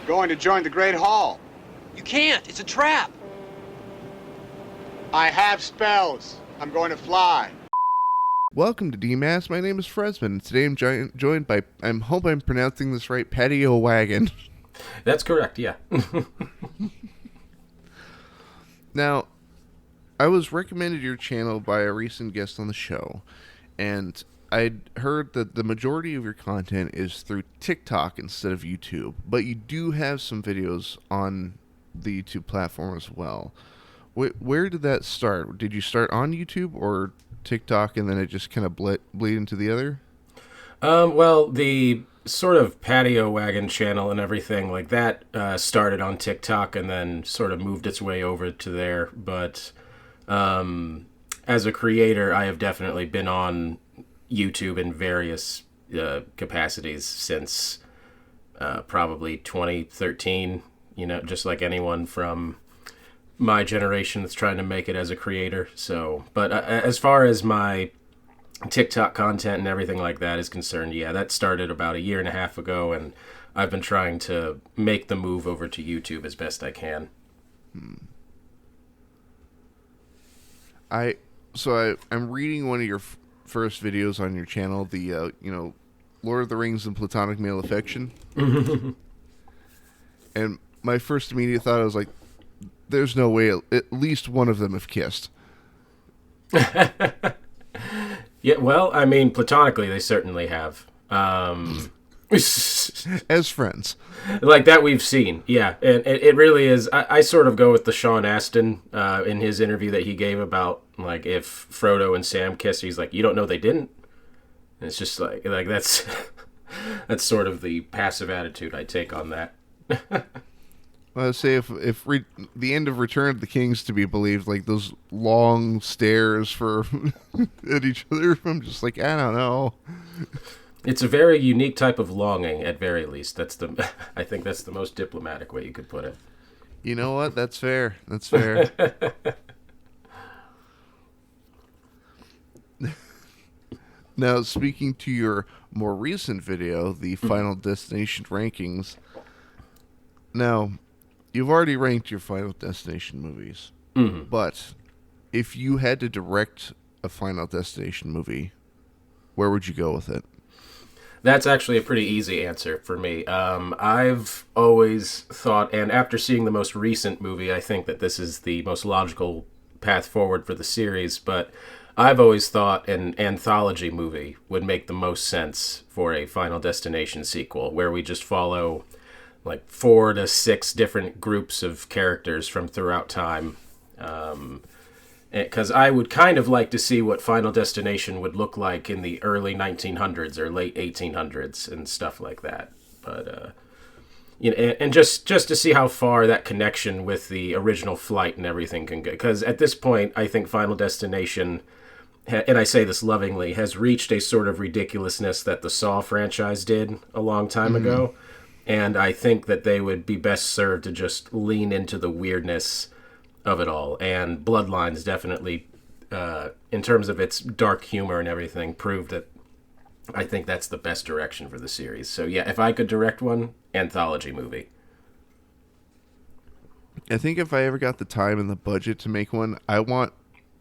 going to join the Great Hall. You can't. It's a trap. I have spells. I'm going to fly. Welcome to Demasked. My name is Fresman, and today I'm joined by, I hope I'm pronouncing this right, Paddyowagon. That's correct, yeah. Now, I was recommended your channel by a recent guest on the show, and I'd heard that the majority of your content is through TikTok instead of YouTube, but you do have some videos on the YouTube platform as well. Where did that start? Did you start on YouTube or TikTok and then it just kind of bleed into the other? Well, the sort of Paddyowagon channel and everything like that started on TikTok and then sort of moved its way over to there. But as a creator, I have definitely been on YouTube in various capacities since probably 2013, just like anyone from my generation that's trying to make it as a creator. So, but as far as my TikTok content and everything like that is concerned, yeah, that started about a year and a half ago, and I've been trying to make the move over to YouTube as best I can. I'm reading one of your first videos on your channel, the Lord of the Rings and Platonic Male Affection. And my first immediate thought, I was like, there's no way at least one of them have kissed. Yeah, well, I mean, platonically, they certainly have. As friends. Like that we've seen, yeah. And it really is, I sort of go with the Sean Astin in his interview that he gave about, like, if Frodo and Sam kissed, he's like, you don't know they didn't? And it's just like that's that's sort of the passive attitude I take on that. Well, I say if the end of Return of the Kings to be believed, like those long stares at each other, I'm just like, I don't know. It's a very unique type of longing, at very least. I think that's the most diplomatic way you could put it. You know what? That's fair. That's fair. Now, speaking to your more recent video, the Final Destination rankings. Now, you've already ranked your Final Destination movies, but if you had to direct a Final Destination movie, where would you go with it? That's actually a pretty easy answer for me. I've always thought, and after seeing the most recent movie, I think that this is the most logical path forward for the series, but I've always thought an anthology movie would make the most sense for a Final Destination sequel, where we just follow like 4 to 6 different groups of characters from throughout time. Because I would kind of like to see what Final Destination would look like in the early 1900s or late 1800s and stuff like that. But, and just to see how far that connection with the original flight and everything can go. Because at this point, I think Final Destination, and I say this lovingly, has reached a sort of ridiculousness that the Saw franchise did a long time ago. And I think that they would be best served to just lean into the weirdness of it all. And Bloodlines definitely, in terms of its dark humor and everything, proved that I think that's the best direction for the series. So yeah, if I could direct one, anthology movie. I think if I ever got the time and the budget to make one, I want,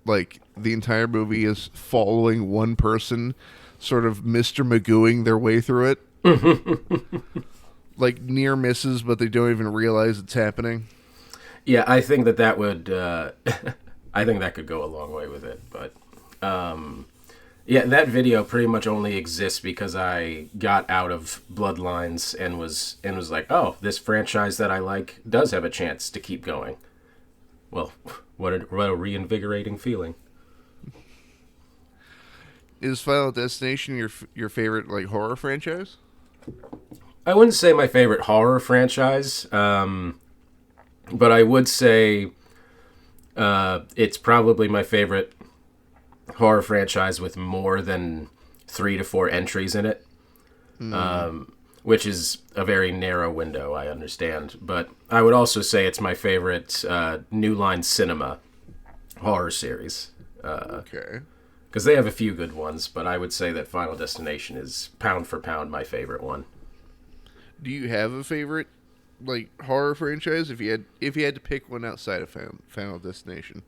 like, the entire movie is following one person, sort of Mr. Magooing their way through it. Like near misses, but they don't even realize it's happening. Yeah, I think that would, I think that could go a long way with it. But, yeah, that video pretty much only exists because I got out of Bloodlines and was like, oh, this franchise that I like does have a chance to keep going. Well, what a reinvigorating feeling. Is Final Destination your favorite, like, horror franchise? I wouldn't say my favorite horror franchise, but I would say it's probably my favorite horror franchise with more than 3 to 4 entries in it, which is a very narrow window, I understand. But I would also say it's my favorite New Line Cinema horror series. Okay. Because they have a few good ones, but I would say that Final Destination is pound for pound my favorite one. Do you have a favorite like horror franchise if you had to pick one outside of Final Destination?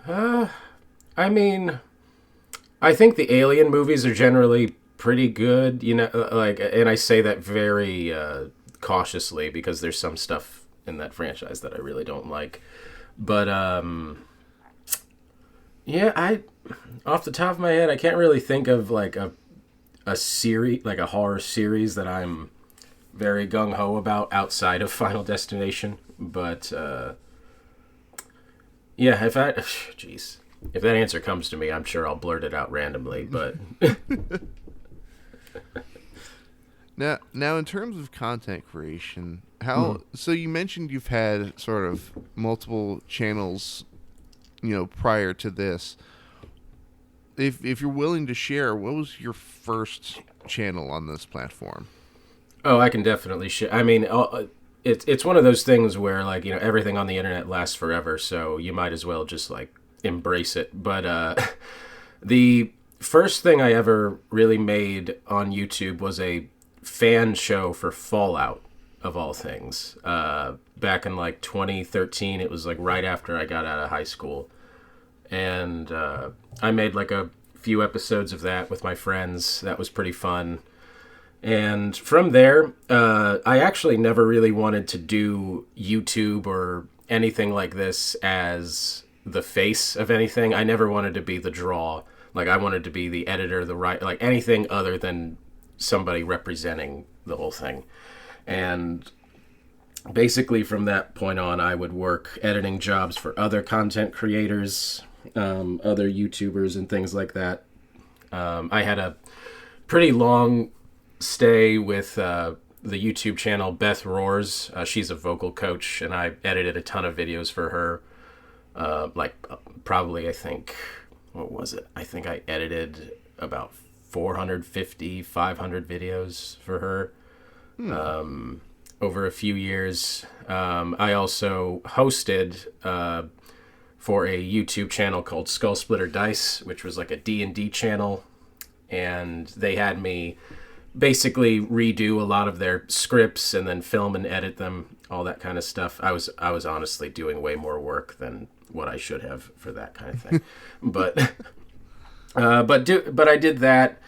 I mean, I think the Alien movies are generally pretty good, and I say that very cautiously because there's some stuff in that franchise that I really don't like. But yeah, I off the top of my head, I can't really think of like a series, like a horror series that I'm very gung ho about outside of Final Destination. But yeah, if that answer comes to me, I'm sure I'll blurt it out randomly. But now, in terms of content creation, so you mentioned you've had sort of multiple channels, prior to this. If you're willing to share, what was your first channel on this platform? Oh, I can definitely share. I mean, it's one of those things where like everything on the internet lasts forever, so you might as well just like embrace it. But the first thing I ever really made on YouTube was a fan show for Fallout, of all things. Back in like 2013, it was like right after I got out of high school, and I made like a few episodes of that with my friends. That was pretty fun. And from there, I actually never really wanted to do YouTube or anything like this as the face of anything. I never wanted to be the draw. Like, I wanted to be the editor, the writer, like anything other than somebody representing the whole thing. And basically from that point on, I would work editing jobs for other content creators, other YouTubers and things like that. I had a pretty long stay with the YouTube channel Beth Roars. She's a vocal coach, and I edited a ton of videos for her. Probably, I think, what was it? I think I edited about 450, 500 videos for her over a few years. I also hosted for a YouTube channel called Skull Splitter Dice, which was like a D&D channel, and they had me basically redo a lot of their scripts and then film and edit them, all that kind of stuff. I was honestly doing way more work than what I should have for that kind of thing. but I did that.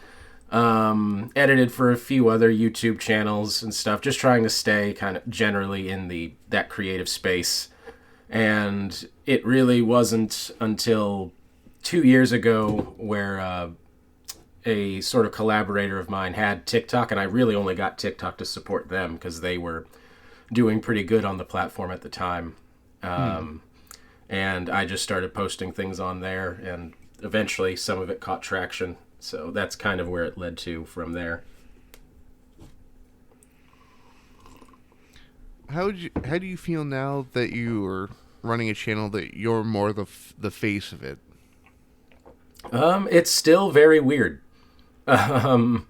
Edited for a few other YouTube channels and stuff, just trying to stay kind of generally in that creative space. And it really wasn't until 2 years ago where a sort of collaborator of mine had TikTok, and I really only got TikTok to support them because they were doing pretty good on the platform at the time. And I just started posting things on there, and eventually some of it caught traction. So that's kind of where it led to from there. How do you feel now that you are running a channel that you're more the face of it? It's still very weird. Not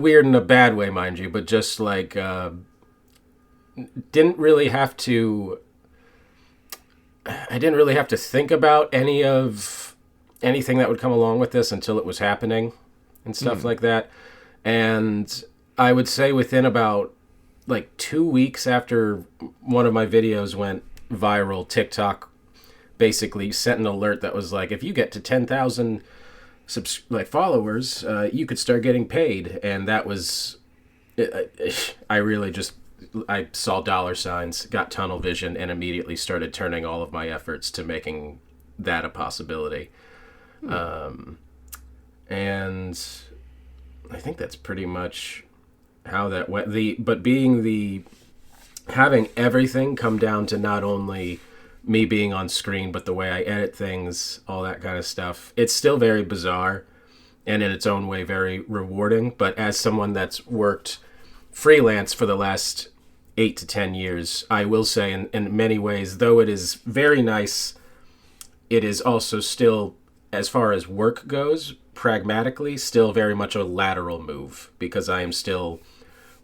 weird in a bad way, mind you, but just like didn't really have to think about anything that would come along with this until it was happening and stuff like that. And I would say within about like 2 weeks after one of my videos went viral, TikTok basically sent an alert that was like, if you get to 10,000 followers, you could start getting paid. And that was, I saw dollar signs, got tunnel vision, and immediately started turning all of my efforts to making that a possibility. And I think that's pretty much how that went. Having everything come down to not only me being on screen, but the way I edit things, all that kind of stuff. It's still very bizarre and in its own way very rewarding. But as someone that's worked freelance for the last 8 to 10 years, I will say in many ways, though it is very nice, it is also still, as far as work goes, pragmatically, still very much a lateral move, because I am still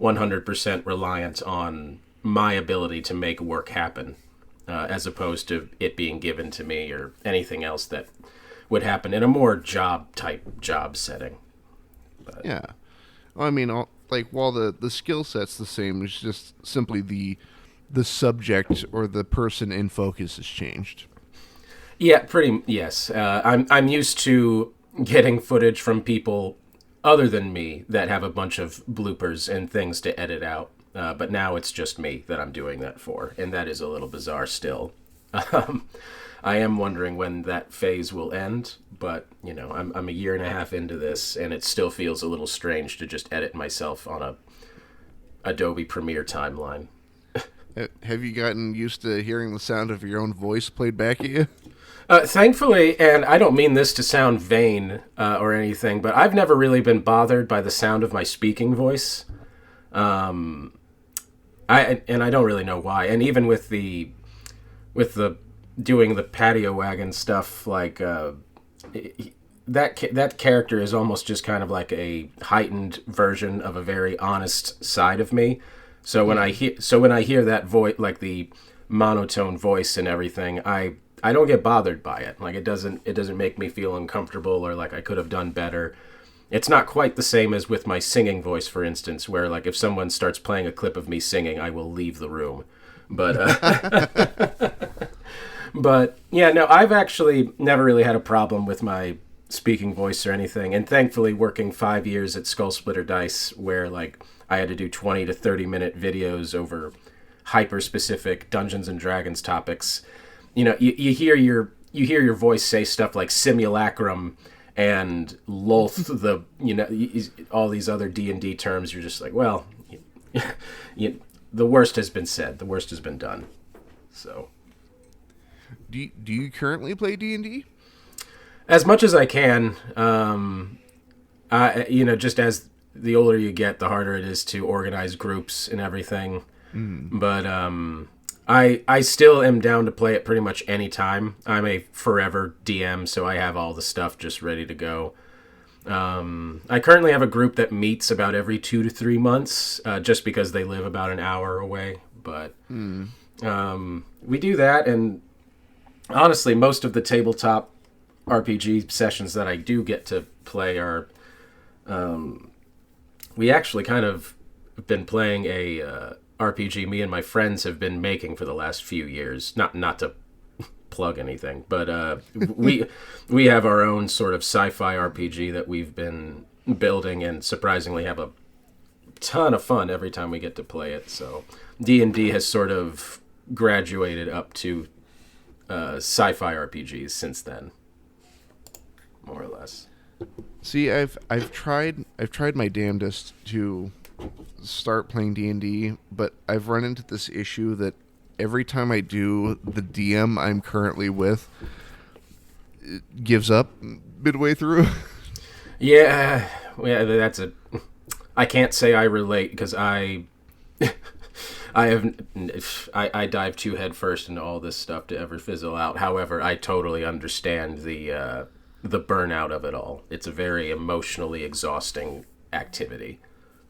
100% reliant on my ability to make work happen, as opposed to it being given to me or anything else that would happen in a more job setting. But, yeah. Well, I mean, like while the skill set's the same, it's just simply the subject or the person in focus has changed. Yeah, yes. I'm used to getting footage from people other than me that have a bunch of bloopers and things to edit out. But now it's just me that I'm doing that for, and that is a little bizarre still. I am wondering when that phase will end, but I'm a year and a half into this, and it still feels a little strange to just edit myself on a Adobe Premiere timeline. Have you gotten used to hearing the sound of your own voice played back at you? Thankfully, and I don't mean this to sound vain or anything, but I've never really been bothered by the sound of my speaking voice. I don't really know why. And even with the doing the Paddyowagon stuff, like that character is almost just kind of like a heightened version of a very honest side of me. So when I hear that voice, like the monotone voice and everything, I don't get bothered by it. Like it doesn't make me feel uncomfortable or like I could have done better. It's not quite the same as with my singing voice, for instance, where like if someone starts playing a clip of me singing, I will leave the room. But but yeah, no, I've actually never really had a problem with my speaking voice or anything. And thankfully, working 5 years at Skull Splitter Dice, where like I had to do 20 to 30-minute videos over hyper-specific Dungeons and Dragons topics, you hear your voice say stuff like simulacrum and lolth, all these other D&D terms. You're just like, well, the worst has been said. The worst has been done. So, do you currently play D&D? As much as I can. Just as the older you get, the harder it is to organize groups and everything. But I still am down to play it pretty much any time. I'm a forever DM, so I have all the stuff just ready to go. I currently have a group that meets about every 2 to 3 months, just because they live about an hour away. But we do that, and honestly, most of the tabletop RPG sessions that I do get to play are... we actually kind of been playing a RPG me and my friends have been making for the last few years. Not to plug anything, but we have our own sort of sci-fi RPG that we've been building, and surprisingly have a ton of fun every time we get to play it. So D&D has sort of graduated up to sci-fi RPGs since then, more or less. See, I've tried my damnedest to start playing D&D, but I've run into this issue that every time I do, the DM I'm currently with gives up midway through. Yeah, I can't say I relate, because I dive too head first into all this stuff to ever fizzle out. However, I totally understand the burnout of it all. It's a very emotionally exhausting activity.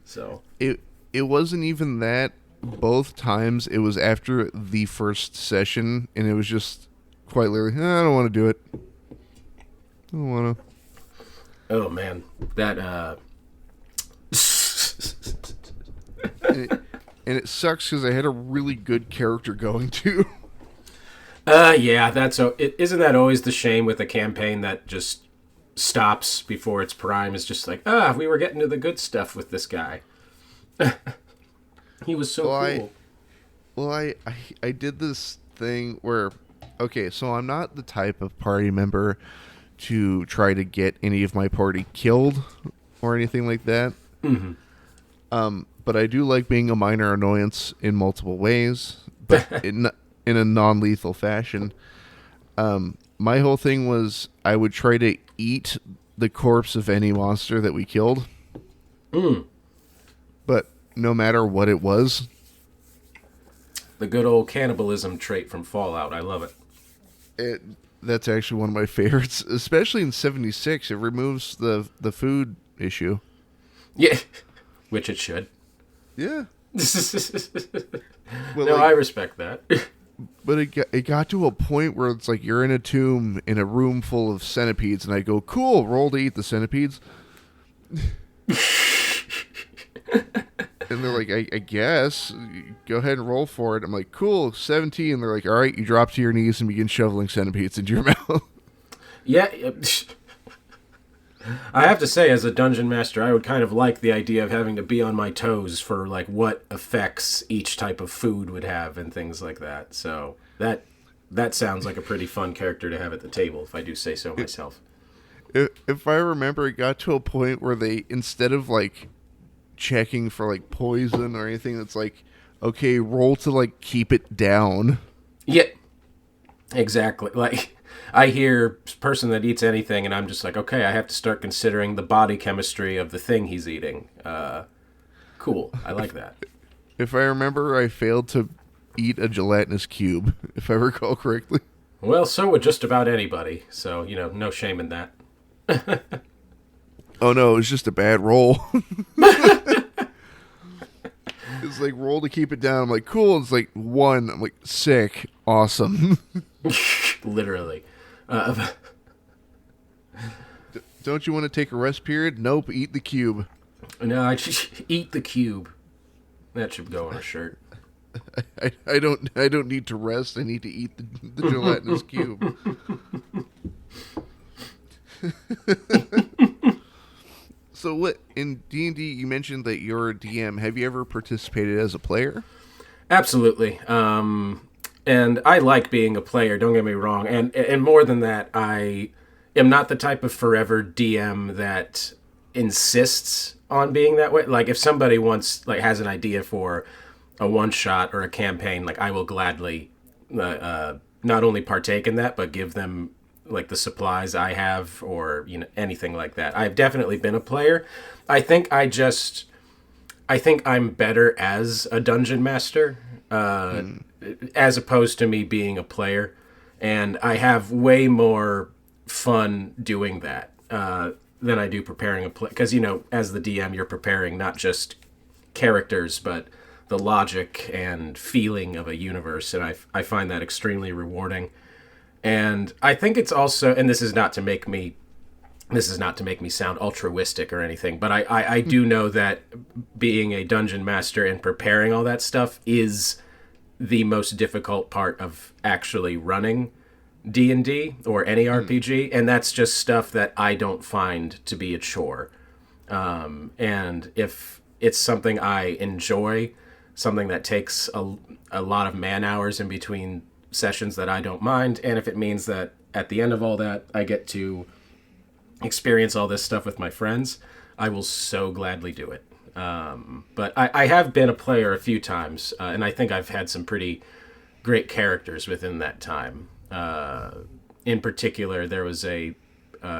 So it wasn't even that. Both times it was after the first session, and it was just quite literally, I don't want to do it. I don't want to. Oh man, that and it sucks because I had a really good character going too. Yeah, isn't that always the shame with a campaign that just stops before its prime? Is just like, we were getting to the good stuff with this guy. He was so cool. I did this thing where, okay, so I'm not the type of party member to try to get any of my party killed or anything like that. Mm-hmm. But I do like being a minor annoyance in multiple ways, but in a non-lethal fashion. My whole thing was I would try to eat the corpse of any monster that we killed. But no matter what it was. The good old cannibalism trait from Fallout. I love it. That's actually one of my favorites, especially in 76. It removes the food issue. Yeah, which it should. Yeah. Well, I respect that. But it got to a point where it's like you're in a tomb in a room full of centipedes, and I go, cool, roll to eat the centipedes. And they're like, I guess. Go ahead and roll for it. I'm like, cool, 17. They're like, all right, you drop to your knees and begin shoveling centipedes into your mouth. Yeah. I have to say, as a dungeon master, I would kind of like the idea of having to be on my toes for like what effects each type of food would have and things like that. So that sounds like a pretty fun character to have at the table, if I do say so myself. If I remember, it got to a point where they, instead of like checking for like poison or anything, it's like, okay, roll to like keep it down. Yeah, exactly. Like, I hear person that eats anything, and I'm just like, okay, I have to start considering the body chemistry of the thing he's eating. Cool. I like that. If I remember, I failed to eat a gelatinous cube, if I recall correctly. Well, so would just about anybody. So, no shame in that. Oh no, it was just a bad roll. It's like, roll to keep it down. I'm like, cool. It's like 1. I'm like, sick. Awesome. Literally. Don't you want to take a rest period? Nope, eat the cube. No, I just eat the cube. That should go on a shirt. I don't need to rest. I need to eat the gelatinous cube. So what, in D&D you mentioned that you're a DM. Have you ever participated as a player? Absolutely. And I like being a player, don't get me wrong. And more than that, I am not the type of forever DM that insists on being that way. Like, if somebody has an idea for a one-shot or a campaign, like, I will gladly not only partake in that, but give them like the supplies I have or anything like that. I've definitely been a player. I think I'm better as a dungeon master as opposed to me being a player, and I have way more fun doing that than I do preparing a play, because as the DM you're preparing not just characters but the logic and feeling of a universe, and I find that extremely rewarding. And I think it's also, and this is not to make me sound altruistic or anything, but I do know that being a dungeon master and preparing all that stuff is the most difficult part of actually running D&D or any RPG, and that's just stuff that I don't find to be a chore. And if it's something I enjoy, something that takes a lot of man hours in between sessions, that I don't mind, and if it means that at the end of all that I get to experience all this stuff with my friends, I will so gladly do it. But I have been a player a few times, and I think I've had some pretty great characters within that time. In particular, there was a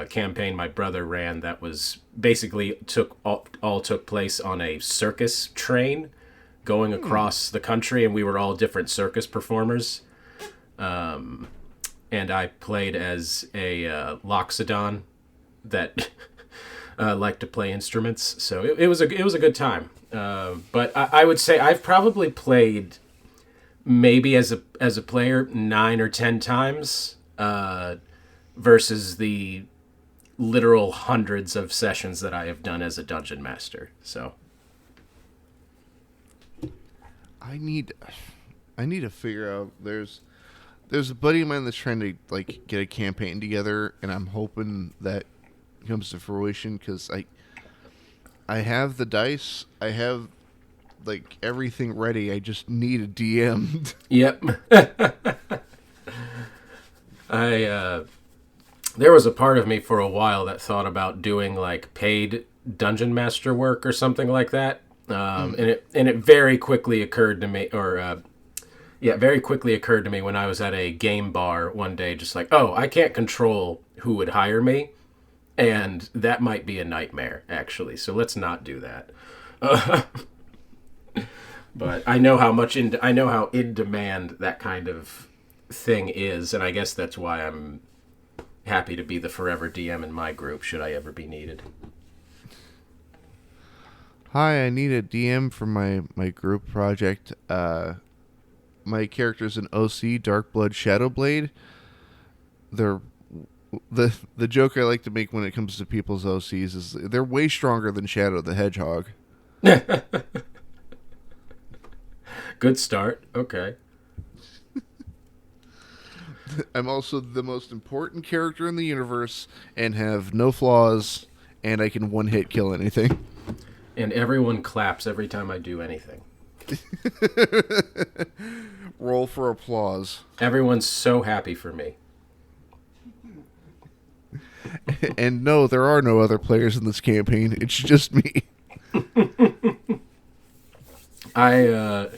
campaign my brother ran that was basically took place on a circus train going across the country, and we were all different circus performers. And I played as a Loxodon that liked to play instruments, so it was a good time. But I would say I've probably played maybe as a player 9 or 10 times versus the literal hundreds of sessions that I have done as a dungeon master. So I need to figure out. There's a buddy of mine that's trying to like get a campaign together, and I'm hoping that comes to fruition, because I have the dice, I have like everything ready. I just need a DM. Yep. There was a part of me for a while that thought about doing like paid dungeon master work or something like that. And it very quickly occurred to me, very quickly occurred to me when I was at a game bar one day, just like, oh, I can't control who would hire me, and that might be a nightmare, actually. So let's not do that. But I know how in demand that kind of thing is, and I guess that's why I'm happy to be the forever DM in my group, should I ever be needed. Hi, I need a DM for my group project. My character's an OC, Darkblood Shadowblade. The joke I like to make when it comes to people's OCs is they're way stronger than Shadow the Hedgehog. Good start. Okay. I'm also the most important character in the universe and have no flaws, and I can one-hit kill anything. And everyone claps every time I do anything. Roll for applause. Everyone's so happy for me. And no, there are no other players in this campaign. It's just me. I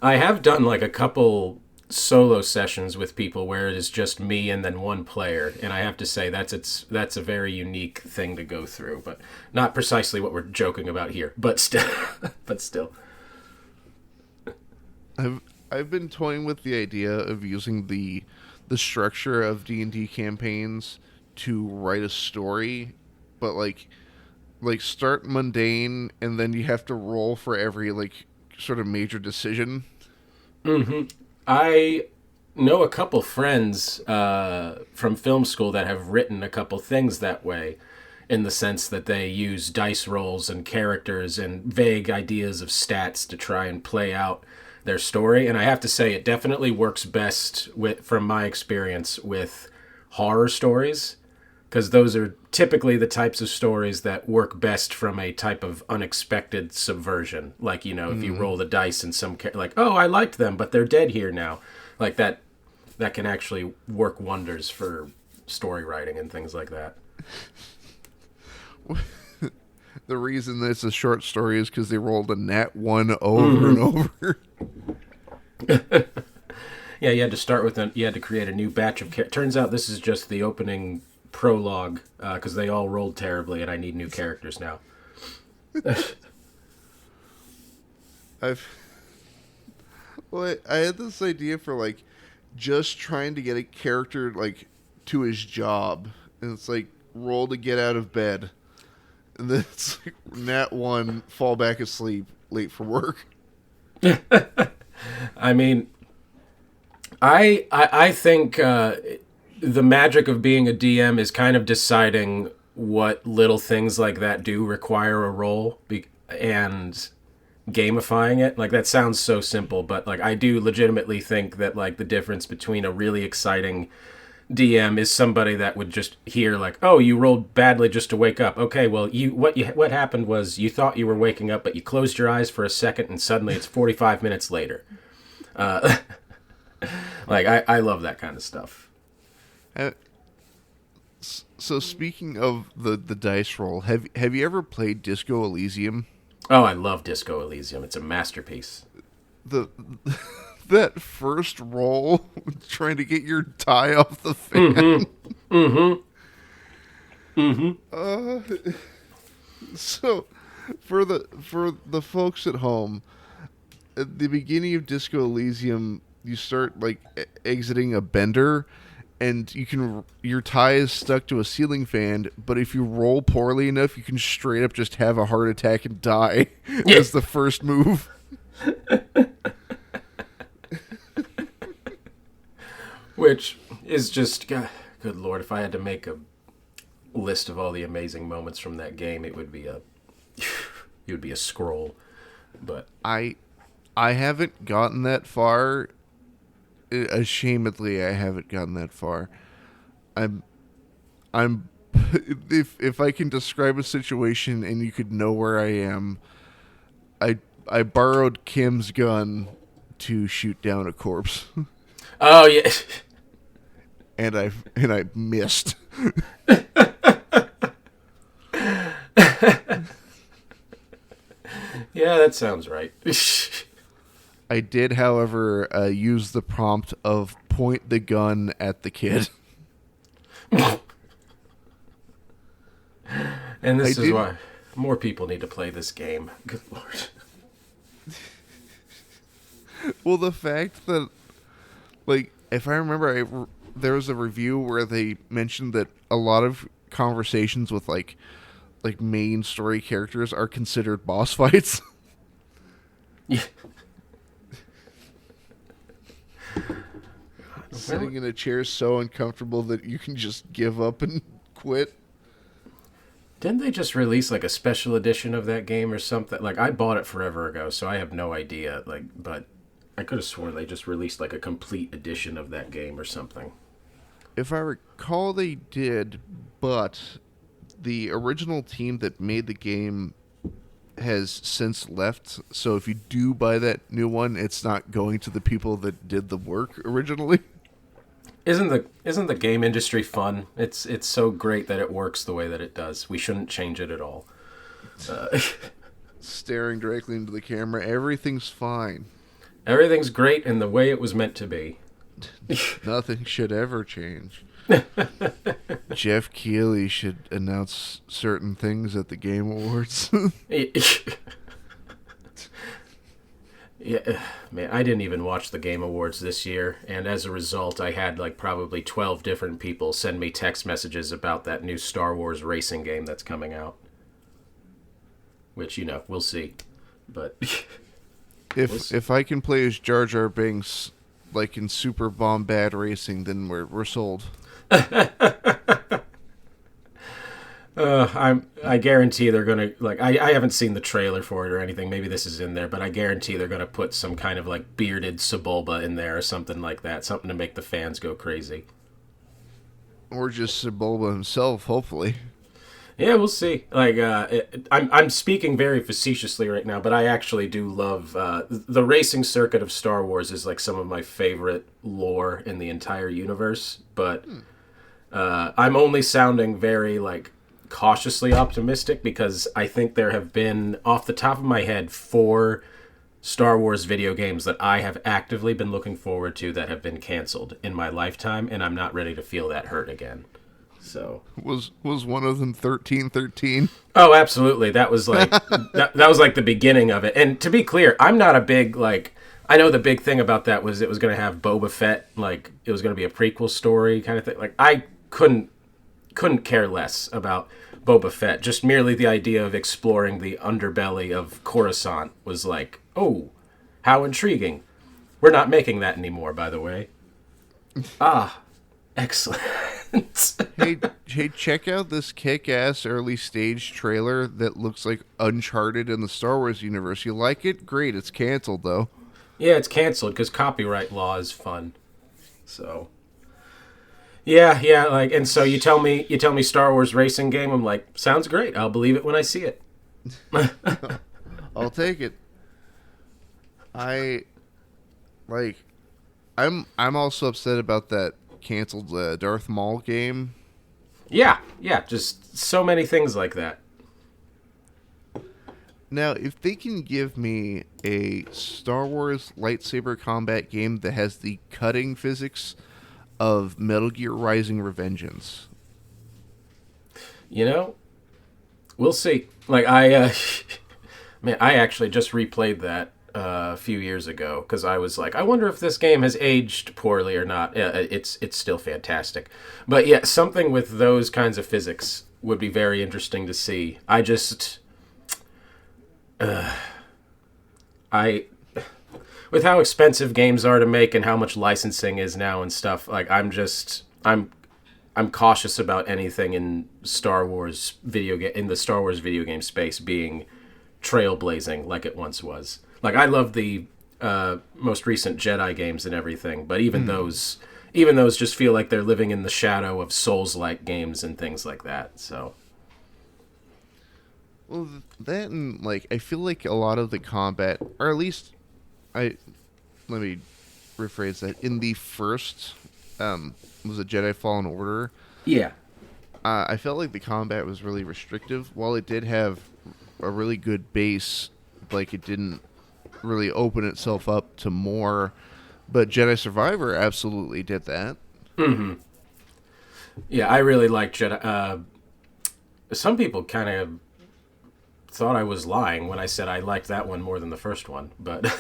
have done like a couple solo sessions with people where it is just me and then one player, and I have to say that's a very unique thing to go through, but not precisely what we're joking about here, but still. I've been toying with the idea of using the structure of D&D campaigns to write a story, but like start mundane and then you have to roll for every like sort of major decision. I know a couple friends from film school that have written a couple things that way, in the sense that they use dice rolls and characters and vague ideas of stats to try and play out their story. And I have to say, it definitely works best from my experience with horror stories, because those are typically the types of stories that work best from a type of unexpected subversion. Like, if you roll the dice and like, oh, I liked them, but they're dead here now. Like that can actually work wonders for story writing and things like that. The reason that it's a short story is because they rolled a nat 1 over and over. Yeah, you had to start with you had to create a new batch of turns out this is just the opening prologue, because they all rolled terribly and I need new characters now. I had this idea for like just trying to get a character like to his job, and it's like roll to get out of bed, and then it's like nat 1, fall back asleep, late for work. I mean, I think the magic of being a DM is kind of deciding what little things like that do require a roll and gamifying it. Like, that sounds so simple, but like I do legitimately think that like the difference between a really exciting DM is somebody that would just hear like, oh, you rolled badly just to wake up. Okay, well, what happened was you thought you were waking up, but you closed your eyes for a second and suddenly it's 45 minutes later. Like I love that kind of stuff. So speaking of the dice roll, have you ever played Disco Elysium? Oh, I love Disco Elysium. It's a masterpiece. That first roll, trying to get your tie off the fan. So, for the folks at home, at the beginning of Disco Elysium, you start like exiting a bender, and your tie is stuck to a ceiling fan, but if you roll poorly enough, you can straight up just have a heart attack and die as the first move. Which is just, God, good Lord, if I had to make a list of all the amazing moments from that game, it would be a scroll. But I haven't gotten that far. Ashamedly, I haven't gotten that far. I'm if I can describe a situation and you could know where I am, I borrowed Kim's gun to shoot down a corpse. Oh yeah. And I missed. Yeah, that sounds right. I did, however, use the prompt of point the gun at the kid. And this is why more people need to play this game. Good Lord. Well, the fact that, like, if I remember, there was a review where they mentioned that a lot of conversations with, like main story characters are considered boss fights. Yeah. Sitting in a chair so uncomfortable that you can just give up and quit. Didn't they just release like a special edition of that game or something? Like I bought it forever ago, so I have no idea. Like, but I could have sworn they just released like a complete edition of that game or something. If I recall, they did, but the original team that made the game has since left. So if you do buy that new one, it's not going to the people that did the work originally. Isn't the game industry fun? It's so great that it works the way that it does. We shouldn't change it at all. Staring directly into the camera, everything's fine. Everything's great in the way it was meant to be. Nothing should ever change. Jeff Keighley should announce certain things at the Game Awards. Yeah, man, I didn't even watch the Game Awards this year, and as a result, I had like probably 12 different people send me text messages about that new Star Wars racing game that's coming out. Which, we'll see. But if I can play as Jar Jar Binks like in Super Bombad Racing, then we're sold. I guarantee they're gonna I haven't seen the trailer for it or anything. Maybe this is in there, but I guarantee they're gonna put some kind of like bearded Sebulba in there or something like that, something to make the fans go crazy. Or just Sebulba himself, hopefully. Yeah, we'll see. Like, I'm speaking very facetiously right now, but I actually do love the racing circuit of Star Wars. Is like some of my favorite lore in the entire universe. But I'm only sounding very like cautiously optimistic because I think there have been, off the top of my head, 4 Star Wars video games that I have actively been looking forward to that have been canceled in my lifetime, and I'm not ready to feel that hurt again. So was one of them 1313? Oh, absolutely. That was like that was like the beginning of it. And to be clear, I'm not a big like. I know the big thing about that was it was going to have Boba Fett, like it was going to be a prequel story kind of thing. Like I couldn't care less about Boba Fett. Just merely the idea of exploring the underbelly of Coruscant was like, oh, how intriguing. We're not making that anymore, by the way. Ah, excellent. hey, check out this kick-ass early stage trailer that looks like Uncharted in the Star Wars universe. You like it? Great. It's canceled, though. Yeah, it's canceled because copyright law is fun. So, yeah, like, and so you tell me Star Wars racing game. I'm like, sounds great. I'll believe it when I see it. I'll take it. I'm also upset about that canceled Darth Maul game. Yeah, just so many things like that. Now, if they can give me a Star Wars lightsaber combat game that has the cutting physics of Metal Gear Rising: Revengeance, We'll see. Like I actually just replayed that a few years ago because I was like, I wonder if this game has aged poorly or not. Yeah, it's still fantastic, but yeah, something with those kinds of physics would be very interesting to see. I just, with how expensive games are to make and how much licensing is now and stuff, like I'm cautious about anything in the Star Wars video game space being trailblazing like it once was. Like I love the most recent Jedi games and everything, but even those just feel like they're living in the shadow of Souls-like games and things like that. So, well, that and like I feel like a lot of the combat, or at least let me rephrase that. In the first, was it Jedi Fallen Order? yeah. I felt like the combat was really restrictive. While it did have a really good base, like it didn't really open itself up to more. But Jedi Survivor absolutely did that. Mm-hmm. Yeah, I really like Jedi. Some people kind of thought I was lying when I said I liked that one more than the first one, but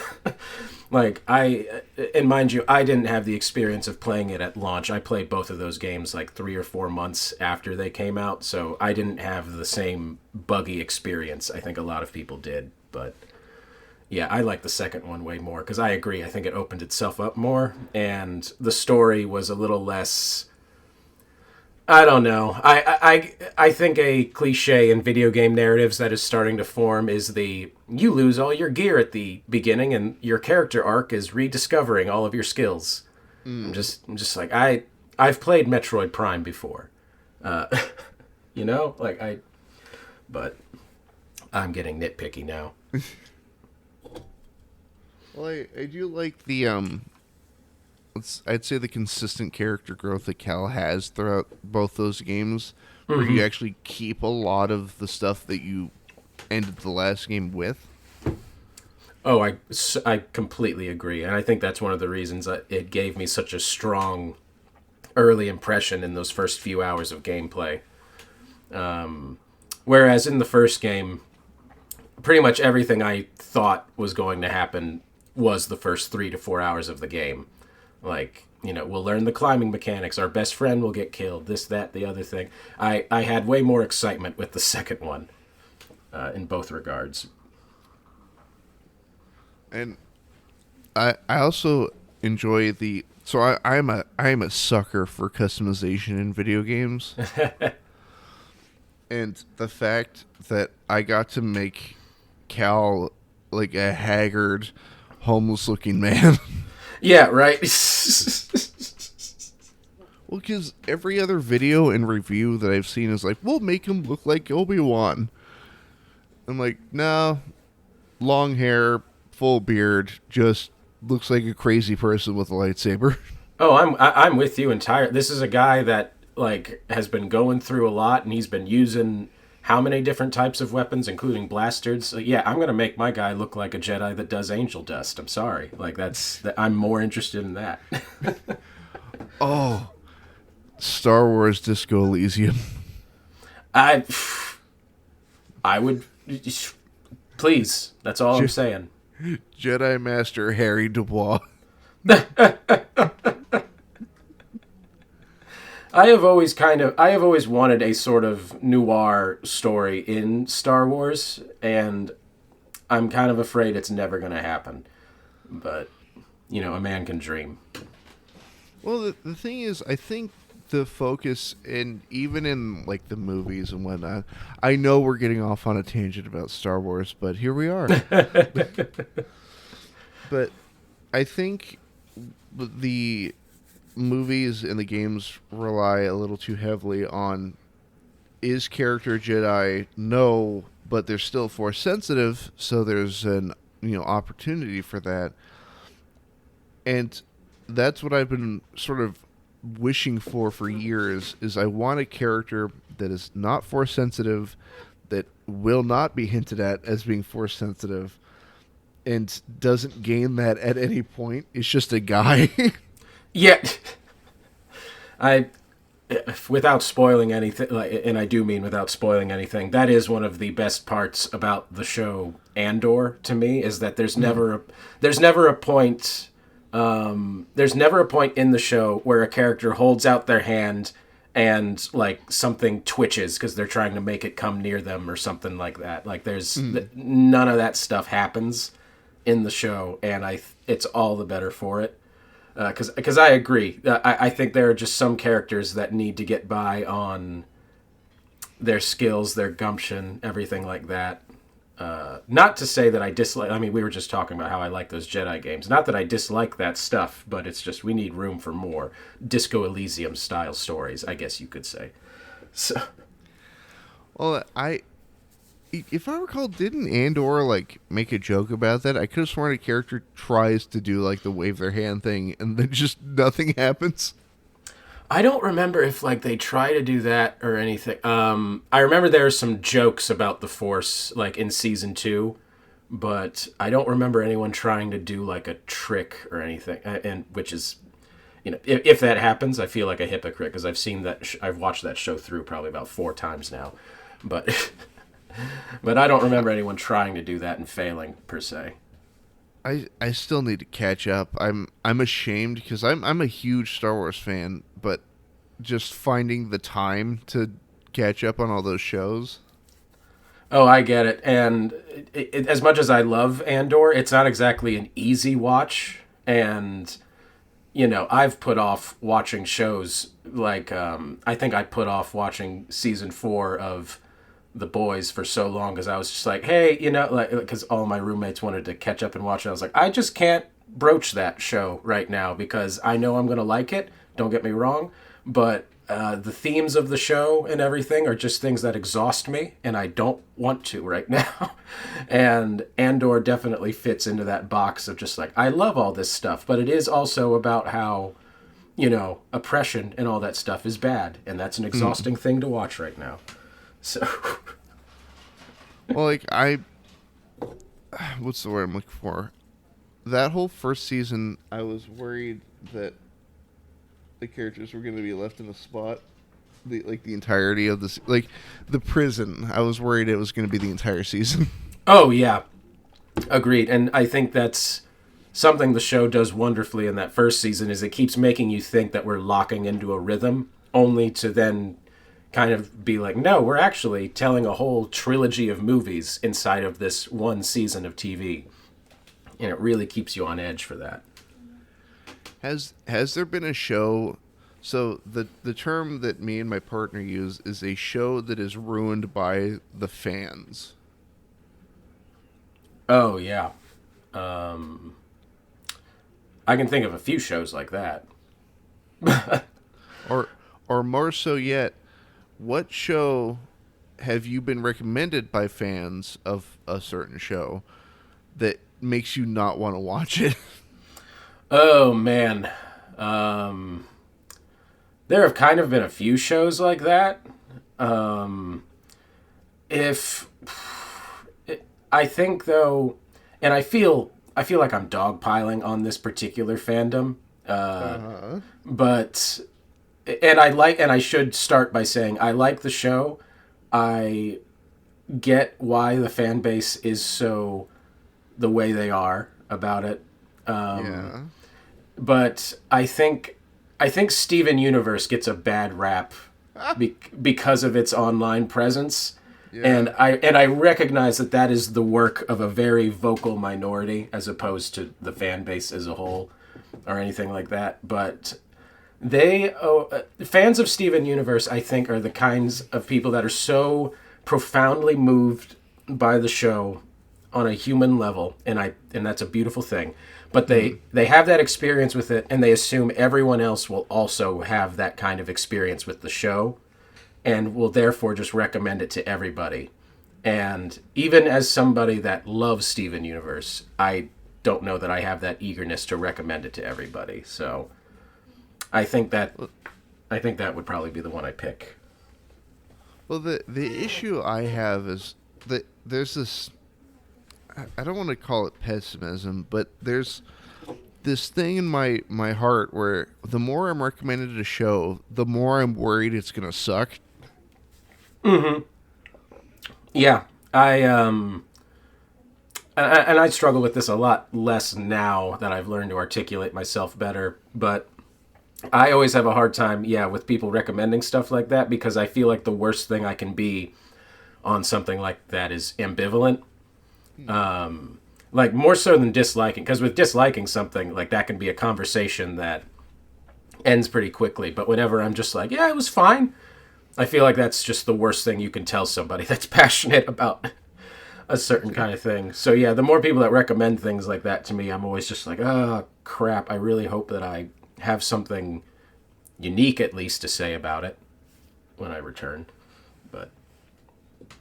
like and mind you, I didn't have the experience of playing it at launch. I played both of those games like 3 or 4 months after they came out, so I didn't have the same buggy experience I think a lot of people did. But yeah, I like the second one way more because I agree. I think it opened itself up more, and the story was a little less I don't know. I think a cliche in video game narratives that is starting to form is you lose all your gear at the beginning and your character arc is rediscovering all of your skills. I'm just like I've played Metroid Prime before, but I'm getting nitpicky now. Well, I do like the I'd say the consistent character growth that Cal has throughout both those games, where you actually keep a lot of the stuff that you ended the last game with. Oh, I completely agree, and I think that's one of the reasons that it gave me such a strong early impression in those first few hours of gameplay. Whereas in the first game, pretty much everything I thought was going to happen was the first 3 to 4 hours of the game. Like, we'll learn the climbing mechanics. Our best friend will get killed. This, that, the other thing. I had way more excitement with the second one in both regards. And I also enjoy I'm a sucker for customization in video games. And the fact that I got to make Cal like a haggard, homeless-looking man. Yeah, right. Well, because every other video and review that I've seen is like, we'll make him look like Obi-Wan. I'm like, no, long hair, full beard, just looks like a crazy person with a lightsaber. Oh, I'm with you entirely. This is a guy that has been going through a lot, and he's been using how many different types of weapons, including blasters. So, yeah, I'm gonna make my guy look like a Jedi that does angel dust. I'm sorry, I'm more interested in that. Oh, Star Wars Disco Elysium. I would, please. That's all I'm saying. Jedi Master Harry Dubois. I have always wanted a sort of noir story in Star Wars, and I'm kind of afraid it's never going to happen. But, a man can dream. Well, the thing is, I think the focus, and even in the movies and whatnot, I know we're getting off on a tangent about Star Wars, but here we are. But I think the movies and the games rely a little too heavily on, is character Jedi? No, but they're still Force sensitive, so there's an opportunity for that. And that's what I've been sort of wishing for years, is I want a character that is not Force sensitive, that will not be hinted at as being Force sensitive, and doesn't gain that at any point. It's just a guy. Yeah, without spoiling anything, and I do mean without spoiling anything, that is one of the best parts about the show Andor to me, is that there's never a point in the show where a character holds out their hand and something twitches because they're trying to make it come near them or something like that. There's none of that stuff happens in the show, and it's all the better for it. Because I agree. I think there are just some characters that need to get by on their skills, their gumption, everything like that. Not to say that I dislike... I mean, we were just talking about how I like those Jedi games. Not that I dislike that stuff, but it's just we need room for more Disco Elysium-style stories, I guess you could say. So, Well, if I recall, didn't Andor make a joke about that? I could have sworn a character tries to do the wave their hand thing, and then just nothing happens. I don't remember if they try to do that or anything. I remember there are some jokes about the Force in season 2, but I don't remember anyone trying to do a trick or anything. And which is, if that happens, I feel like a hypocrite because I've seen that. I've watched that show through probably about 4 times now, but. But I don't remember anyone trying to do that and failing, per se. I still need to catch up. I'm ashamed because I'm a huge Star Wars fan, but just finding the time to catch up on all those shows. Oh, I get it. And as much as I love Andor, it's not exactly an easy watch. And, I've put off watching shows like I think I put off watching season 4 of The Boys for so long because I was just like, hey, like, because all my roommates wanted to catch up and watch it. I was like, I just can't broach that show right now because I know I'm gonna like it. Don't get me wrong, but the themes of the show and everything are just things that exhaust me, and I don't want to right now. And Andor definitely fits into that box of just like, I love all this stuff, but it is also about how, oppression and all that stuff is bad, and that's an exhausting thing to watch right now. So, Well, like what's the word I'm looking for? That whole first season, I was worried that the characters were going to be left in a spot, the entirety of this, like the prison. I was worried it was going to be the entire season. oh yeah, agreed. And I think that's something the show does wonderfully in that first season is it keeps making you think that we're locking into a rhythm, only to then kind of be like, no, we're actually telling a whole trilogy of movies inside of this one season of TV. And it really keeps you on edge for that. Has there been a show? So the term that me and my partner use is a show that is ruined by the fans. Oh yeah, I can think of a few shows like that. Or more so yet, what show have you been recommended by fans of a certain show that makes you not want to watch it? Oh man, there have kind of been a few shows like that. If I think though, and I feel like I'm dogpiling on this particular fandom, but and I should start by saying I like the show. I get why the fan base is so the way they are about it. Yeah. But I think Steven Universe gets a bad rap because of its online presence. Yeah. And I recognize that is the work of a very vocal minority as opposed to the fan base as a whole or anything like that. But fans of Steven Universe, I think, are the kinds of people that are so profoundly moved by the show on a human level, and that's a beautiful thing. But they have that experience with it, and they assume everyone else will also have that kind of experience with the show, and will therefore just recommend it to everybody. And even as somebody that loves Steven Universe, I don't know that I have that eagerness to recommend it to everybody. So I think that would probably be the one I pick. Well, the issue I have is that there's this, I don't want to call it pessimism, but there's this thing in my heart where the more I'm recommended a show, the more I'm worried it's going to suck. Mm-hmm. Yeah. And I struggle with this a lot less now that I've learned to articulate myself better, but I always have a hard time, with people recommending stuff like that because I feel like the worst thing I can be on something like that is ambivalent. Like more so than disliking, because with disliking something, like that can be a conversation that ends pretty quickly. But whenever I'm just like, yeah, it was fine, I feel like that's just the worst thing you can tell somebody that's passionate about a certain kind of thing. So yeah, the more people that recommend things like that to me, I'm always just like, oh crap, I really hope that I have something unique at least to say about it when I return. But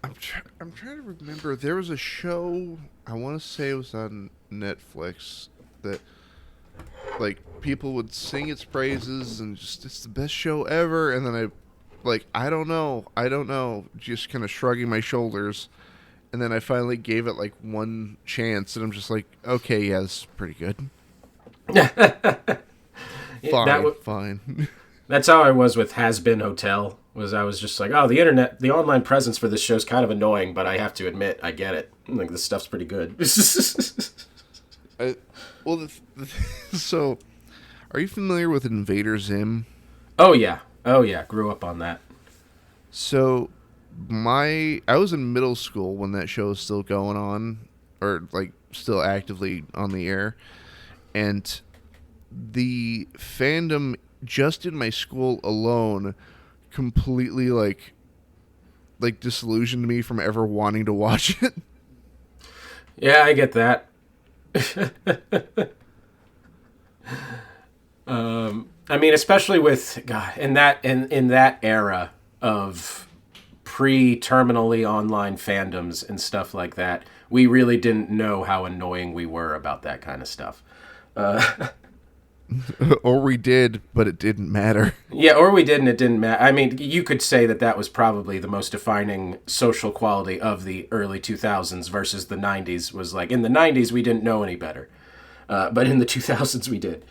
I'm trying to remember. There was a show, I want to say it was on Netflix, that like people would sing its praises and just it's the best show ever, and then I don't know, just kind of shrugging my shoulders, and then I finally gave it like one chance, and I'm just like, okay, yeah, this is pretty good. Fine. That's how I was with Has Been Hotel. I was just like, oh, the online presence for this show is kind of annoying, but I have to admit, I get it. Like, this stuff's pretty good. So, are you familiar with Invader Zim? Oh yeah, grew up on that. So, I was in middle school when that show was still going on, or like still actively on the air, and the fandom just in my school alone completely like disillusioned me from ever wanting to watch it. Yeah, I get that. I mean, especially with God in that era of pre-terminally online fandoms and stuff like that, we really didn't know how annoying we were about that kind of stuff. Or we did, but it didn't matter. Yeah, or we didn't, it didn't matter. I mean, you could say that was probably the most defining social quality of the early 2000s versus the 90s, was like, in the 90s, we didn't know any better. But in the 2000s, we did.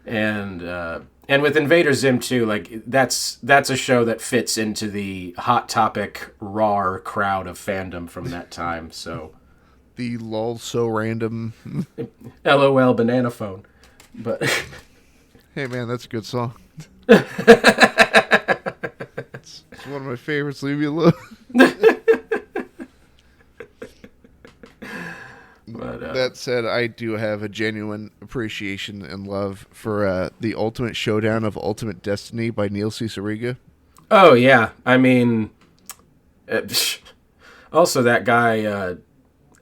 And with Invader Zim, too, like, that's a show that fits into the Hot Topic, raw crowd of fandom from that time, so... The lol so random. LOL banana phone. But hey man, that's a good song. It's one of my favorites. Leave me alone. But, that said, I do have a genuine appreciation and love for the Ultimate Showdown of Ultimate Destiny by Neil Cicierega. Oh yeah, I mean, also that guy.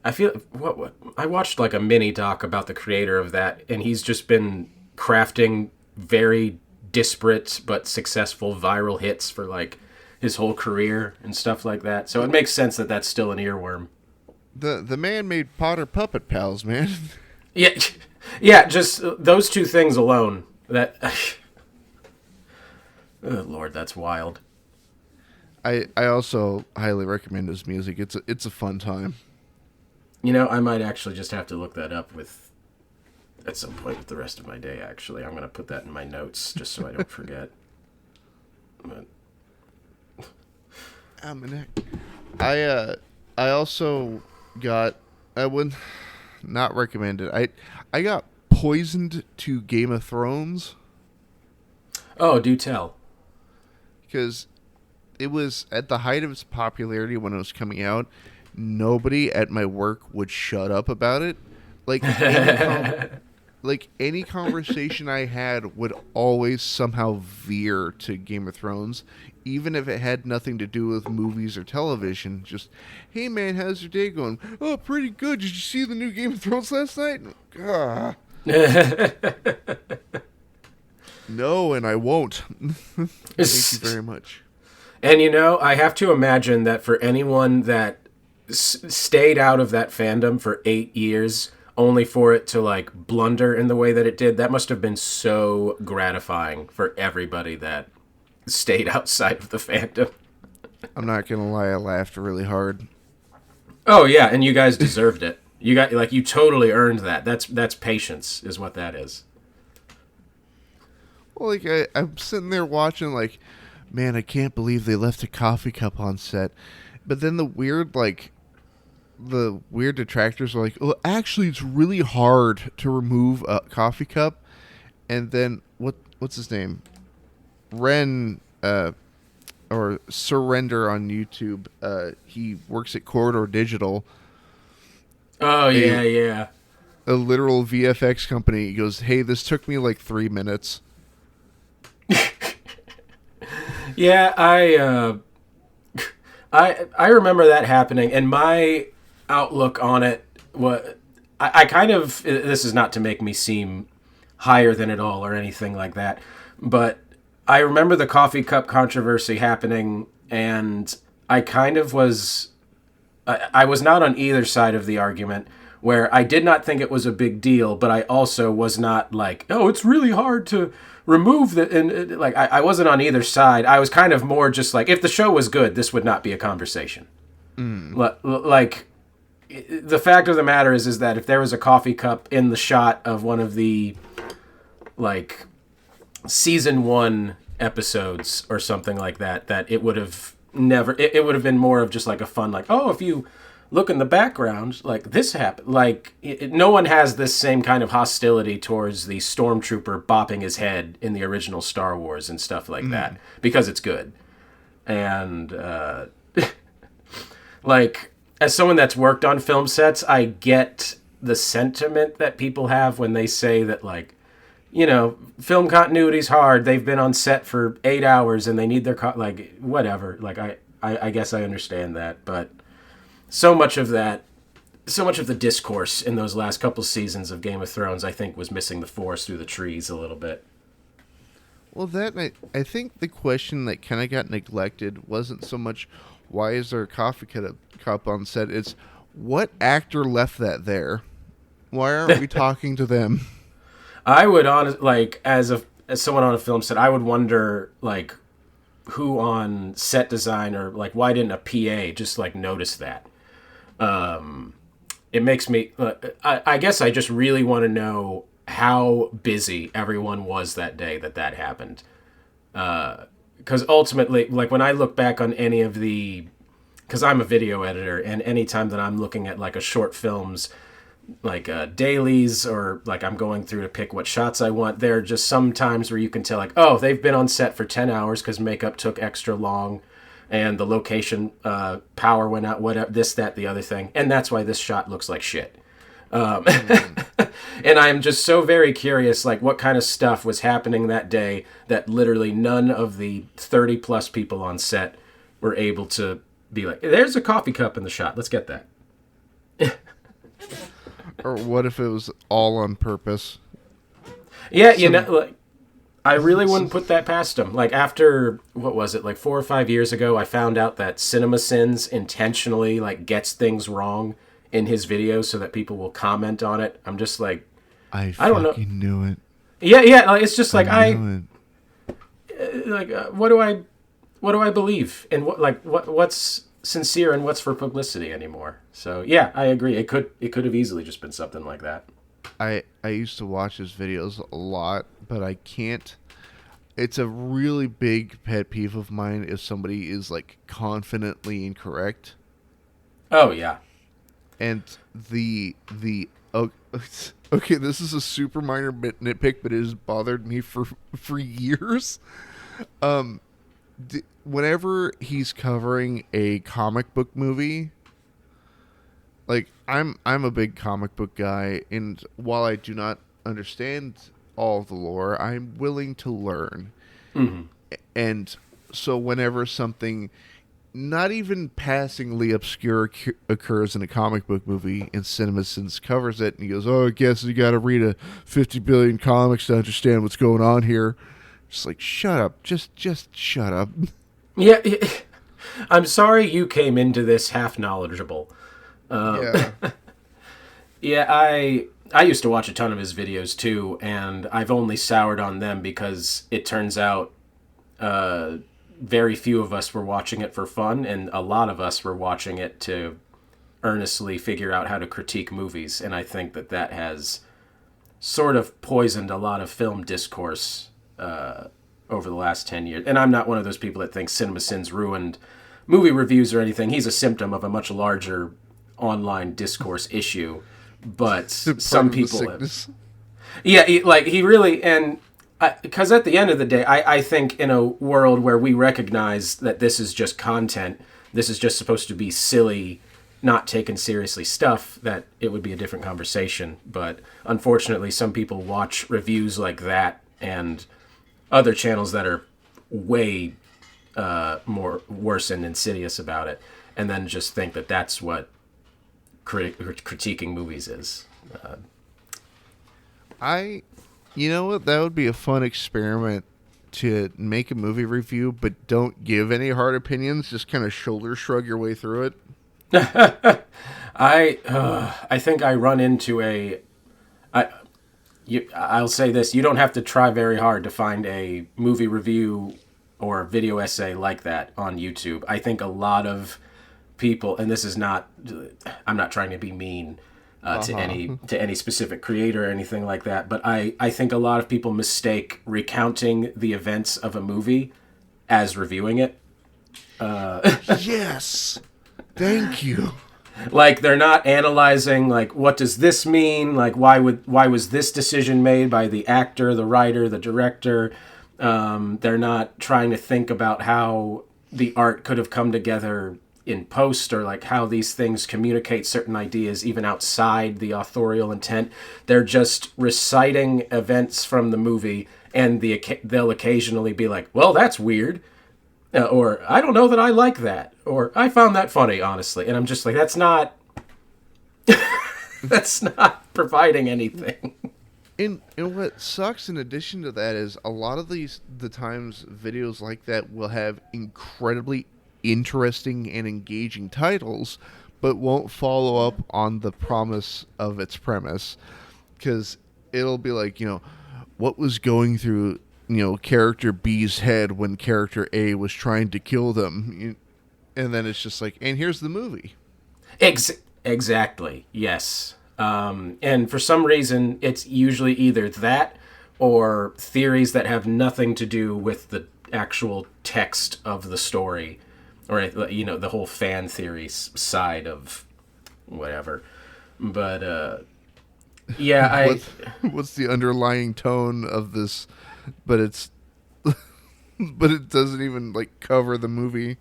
I feel what I watched like a mini doc about the creator of that, and he's just been crafting very disparate but successful viral hits for like his whole career and stuff like that. So it makes sense that that's still an earworm. The man made Potter Puppet Pals, man. Yeah, just those two things alone. That, oh Lord, that's wild. I also highly recommend his music. It's a fun time. You know, I might actually just have to look that up at some point with the rest of my day, actually. I'm going to put that in my notes just so I don't forget. But... I also got... I would not recommend it. I got poisoned to Game of Thrones. Oh, do tell. Because it was at the height of its popularity when it was coming out. Nobody at my work would shut up about it. Like any conversation I had would always somehow veer to Game of Thrones, even if it had nothing to do with movies or television. Just, hey man, how's your day going? Oh, pretty good. Did you see the new Game of Thrones last night? No, and I won't. Thank you very much. And you know, I have to imagine that for anyone that stayed out of that fandom for 8 years only for it to like blunder in the way that it did, that must have been so gratifying for everybody that stayed outside of the fandom. I'm not gonna lie, I laughed really hard. Oh yeah, and you guys deserved it. You totally earned that. That's patience is what that is. Well, like I'm sitting there watching like, man, I can't believe they left a coffee cup on set. But then the weird detractors are like, oh, actually, it's really hard to remove a coffee cup. And then what's his name? Ren, or Surrender on YouTube. He works at Corridor Digital. Oh, yeah. A literal VFX company. He goes, hey, this took me like 3 minutes. Yeah, I remember that happening, and my outlook on it was, I kind of, this is not to make me seem higher than it all or anything like that, but I remember the coffee cup controversy happening, and I kind of was, I was not on either side of the argument, where I did not think it was a big deal, but I also was not like, oh, it's really hard to remove that, and like I wasn't on either side. I was kind of more just like, if the show was good, this would not be a conversation. Like, the fact of the matter is that if there was a coffee cup in the shot of one of the like season 1 episodes or something like that, that it would have never. It would have been more of just like a fun, like, oh, if you look in the background, like this happened. Like no one has this same kind of hostility towards the stormtrooper bopping his head in the original Star Wars and stuff like that, because it's good. And like, as someone that's worked on film sets, I get the sentiment that people have when they say that, like, film continuity's hard. They've been on set for 8 hours and they need their like whatever. Like I guess I understand that, but so much of the discourse in those last couple seasons of Game of Thrones, I think, was missing the forest through the trees a little bit. Well, I think the question that kind of got neglected wasn't so much why is there a coffee cup on set. It's what actor left that there. Why aren't we talking to them? I would honestly, like, as someone on a film set, I would wonder, like, who on set design or, like, why didn't a PA just, like, notice that? It makes me, I guess I just really want to know how busy everyone was that day that happened. Because ultimately, like, when I look back on any of because I'm a video editor, and anytime that I'm looking at, like, a short film's like dailies, or like I'm going through to pick what shots I want, there are just some times where you can tell, like, oh, they've been on set for 10 hours because makeup took extra long and the location power went out, whatever, this, that, the other thing, and that's why this shot looks like shit. And I'm just so very curious, like, what kind of stuff was happening that day that literally none of the 30 plus people on set were able to be like, there's a coffee cup in the shot, let's get that. Or what if it was all on purpose? Yeah, like, I really wouldn't put that past him. Like, after, what was it, like 4 or 5 years ago, I found out that CinemaSins intentionally, like, gets things wrong in his videos so that people will comment on it. I'm just like, I don't know. Knew it. Yeah, like, it's just like, what do I believe? And what's sincere and what's for publicity anymore? So yeah, I agree. It could have easily just been something like that. I used to watch his videos a lot, but I can't. It's a really big pet peeve of mine if somebody is, like, confidently incorrect. Oh yeah. And okay, this is a super minor nitpick, but it has bothered me for years. Whenever he's covering a comic book movie, like, I'm a big comic book guy, and while I do not understand all of the lore, I'm willing to learn. Mm-hmm. And so whenever something not even passingly obscure occurs in a comic book movie, and CinemaSins covers it, and he goes, oh, I guess you gotta read 50 billion comics to understand what's going on here. Just like, shut up. Just shut up. Yeah, I'm sorry you came into this half knowledgeable. Yeah. Yeah, I used to watch a ton of his videos too, and I've only soured on them because it turns out very few of us were watching it for fun, and a lot of us were watching it to earnestly figure out how to critique movies, and I think that has sort of poisoned a lot of film discourse over the last 10 years. And I'm not one of those people that thinks CinemaSins ruined movie reviews or anything. He's a symptom of a much larger online discourse issue. But some people have, yeah, he really, and because at the end of the day, I think in a world where we recognize that this is just content, this is just supposed to be silly, not taken seriously stuff, that it would be a different conversation. But unfortunately, some people watch reviews like that and other channels that are way more worse and insidious about it, and then just think that that's what critiquing movies is. You know what? That would be a fun experiment, to make a movie review, but don't give any hard opinions. Just kind of shoulder shrug your way through it. I think I run into I'll say this: you don't have to try very hard to find a movie review or video essay like that on YouTube. I think a lot of people, and this is not, I'm not trying to be mean to any specific creator or anything like that, but I think a lot of people mistake recounting the events of a movie as reviewing it. Yes, thank you. Like, they're not analyzing, like, what does this mean? Like, why was this decision made by the actor, the writer, the director? They're not trying to think about how the art could have come together in post, or like how these things communicate certain ideas even outside the authorial intent. They're just reciting events from the movie, and they'll occasionally be like, well, that's weird. Or, I don't know that I like that. Or, I found that funny, honestly. And I'm just like, that's not... that's not providing anything. And what sucks in addition to that is a lot of the times videos like that will have incredibly interesting and engaging titles, but won't follow up on the promise of its premise. Because it'll be like, what was going through, character B's head when character A was trying to kill them. And then it's just like, and here's the movie. Exactly, yes. And for some reason, it's usually either that or theories that have nothing to do with the actual text of the story, or the whole fan theory side of whatever. But yeah, what's the underlying tone of this? But it's but it doesn't even like cover the movie.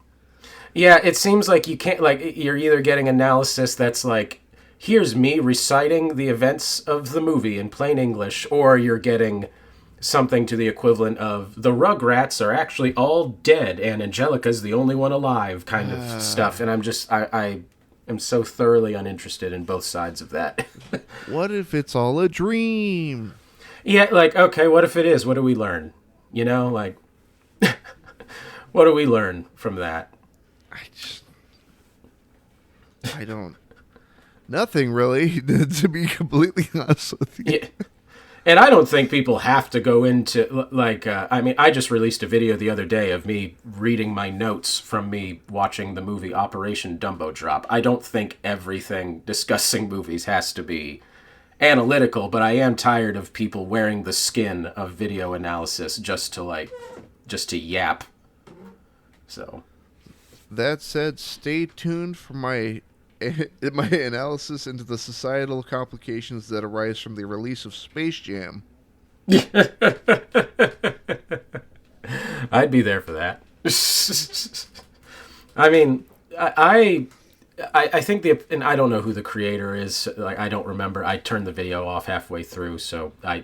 Yeah, it seems like you can't, like, you're either getting analysis that's like, here's me reciting the events of the movie in plain English, or you're getting something to the equivalent of the Rugrats are actually all dead and Angelica's the only one alive kind of stuff. And I'm just, I am so thoroughly uninterested in both sides of that. What if it's all a dream? Yeah, like, okay, what if it is? What do we learn? Like, what do we learn from that? I don't... Nothing, really, to be completely honest with you. Yeah. And I don't think people have to go into, like, I just released a video the other day of me reading my notes from me watching the movie Operation Dumbo Drop. I don't think everything discussing movies has to be analytical, but I am tired of people wearing the skin of video analysis just to yap. So... That said, stay tuned for my analysis into the societal complications that arise from the release of Space Jam. I'd be there for that. I mean, I think and I don't know who the creator is. Like, I don't remember. I turned the video off halfway through, so I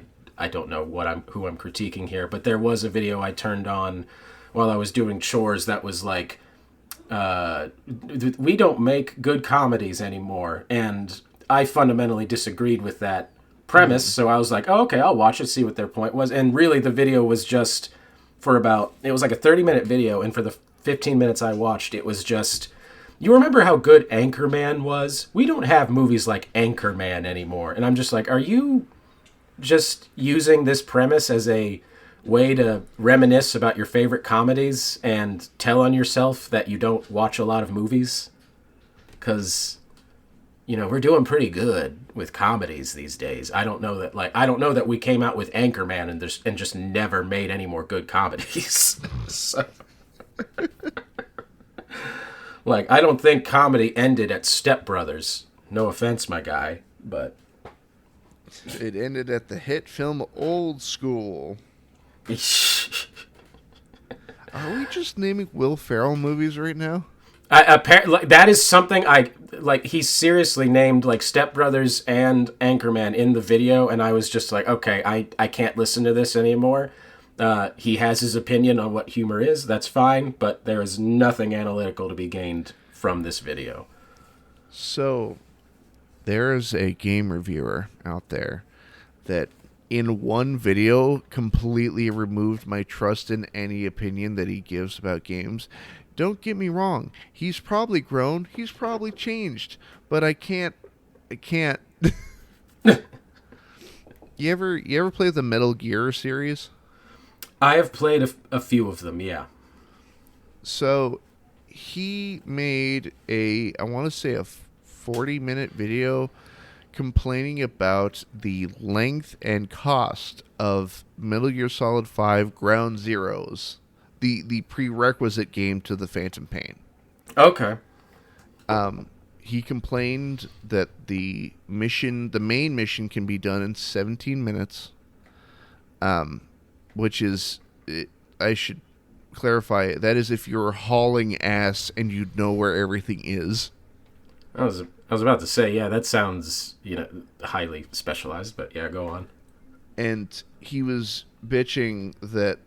don't know who I'm critiquing here. But there was a video I turned on while I was doing chores that was like, we don't make good comedies anymore, and I fundamentally disagreed with that premise. So I was like, oh, okay, I'll watch it, see what their point was. And really, the video was just it was like a 30-minute video, and for the 15 minutes I watched, it was just, you remember how good Anchorman was? We don't have movies like Anchorman anymore. And I'm just like, are you just using this premise as a way to reminisce about your favorite comedies and tell on yourself that you don't watch a lot of movies? Because, we're doing pretty good with comedies these days. I don't know that we came out with Anchorman and just never made any more good comedies. So, like, I don't think comedy ended at Step Brothers. No offense, my guy, but it ended at the hit film Old School. Are we just naming Will Ferrell movies right now? Apparently, that is something he seriously named like Step Brothers and Anchorman in the video, and I was just like, okay, I can't listen to this anymore. He has his opinion on what humor is, that's fine, but there is nothing analytical to be gained from this video. So, there is a game reviewer out there that in one video completely removed my trust in any opinion that he gives about games. Don't get me wrong, he's probably grown, he's probably changed, but I can't You ever play the Metal Gear series? I have played a few of them, yeah. So he made I want to say a 40-minute video complaining about the length and cost of Metal Gear Solid 5 Ground Zeroes, the prerequisite game to the Phantom Pain. Okay. He complained that the main mission can be done in 17 minutes, which is, I should clarify, that is if you're hauling ass and you know where everything is. I was about to say, yeah, that sounds, highly specialized, but yeah, go on. And he was bitching that